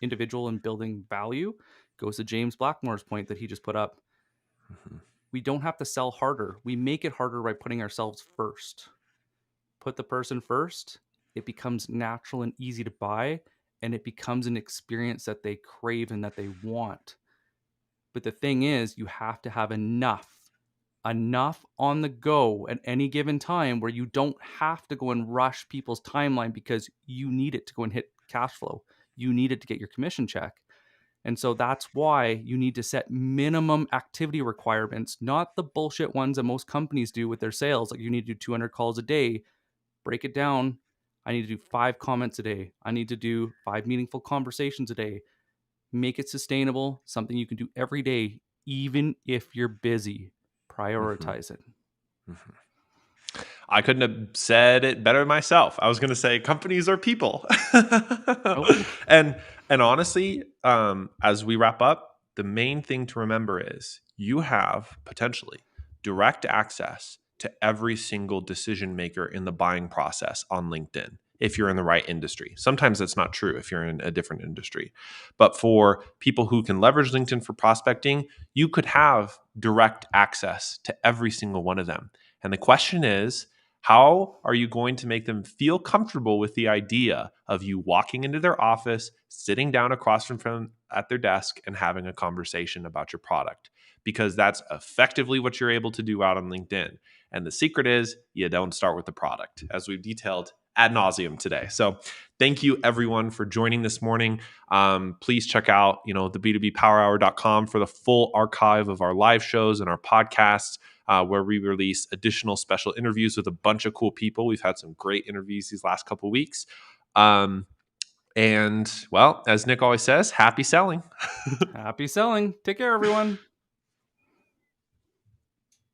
S1: individual and building value, goes to James Blackmore's point that he just put up.
S2: Mhm.
S1: We don't have to sell harder. We make it harder by putting ourselves first. Put the person first, it becomes natural and easy to buy, and it becomes an experience that they crave and that they want. But the thing is, you have to have enough on the go at any given time where you don't have to go and rush people's timeline because you need it to go and hit cash flow. You need it to get your commission check. And so that's why you need to set minimum activity requirements, not the bullshit ones that most companies do with their sales. Like, you need to do 200 calls a day. Break it down. I need to do 5 comments a day. I need to do 5 meaningful conversations a day. Make it sustainable, something you can do every day, even if you're busy.
S2: Mhm.
S1: Prioritize it.
S2: Mhm. I couldn't have said it better myself. I was going to say companies are people.
S1: Oh,
S2: and and honestly, as we wrap up, the main thing to remember is you have potentially direct access to every single decision maker in the buying process on LinkedIn if you're in the right industry. Sometimes that's not true if you're in a different industry. But for people who can leverage LinkedIn for prospecting, you could have direct access to every single one of them. And the question is, how are you going to make them feel comfortable with the idea of you walking into their office, sitting down across from them at their desk, and having a conversation about your product? Because that's effectively what you're able to do out on LinkedIn. And the secret is you don't start with the product, as we've detailed ad nauseum today. So thank you everyone for joining this morning. Please check out, the b2bpowerhour.com for the full archive of our live shows and our podcasts, where we release additional special interviews with a bunch of cool people. We've had some great interviews these last couple weeks. And well, as Nick always says, happy selling.
S1: Happy selling. Take care, everyone.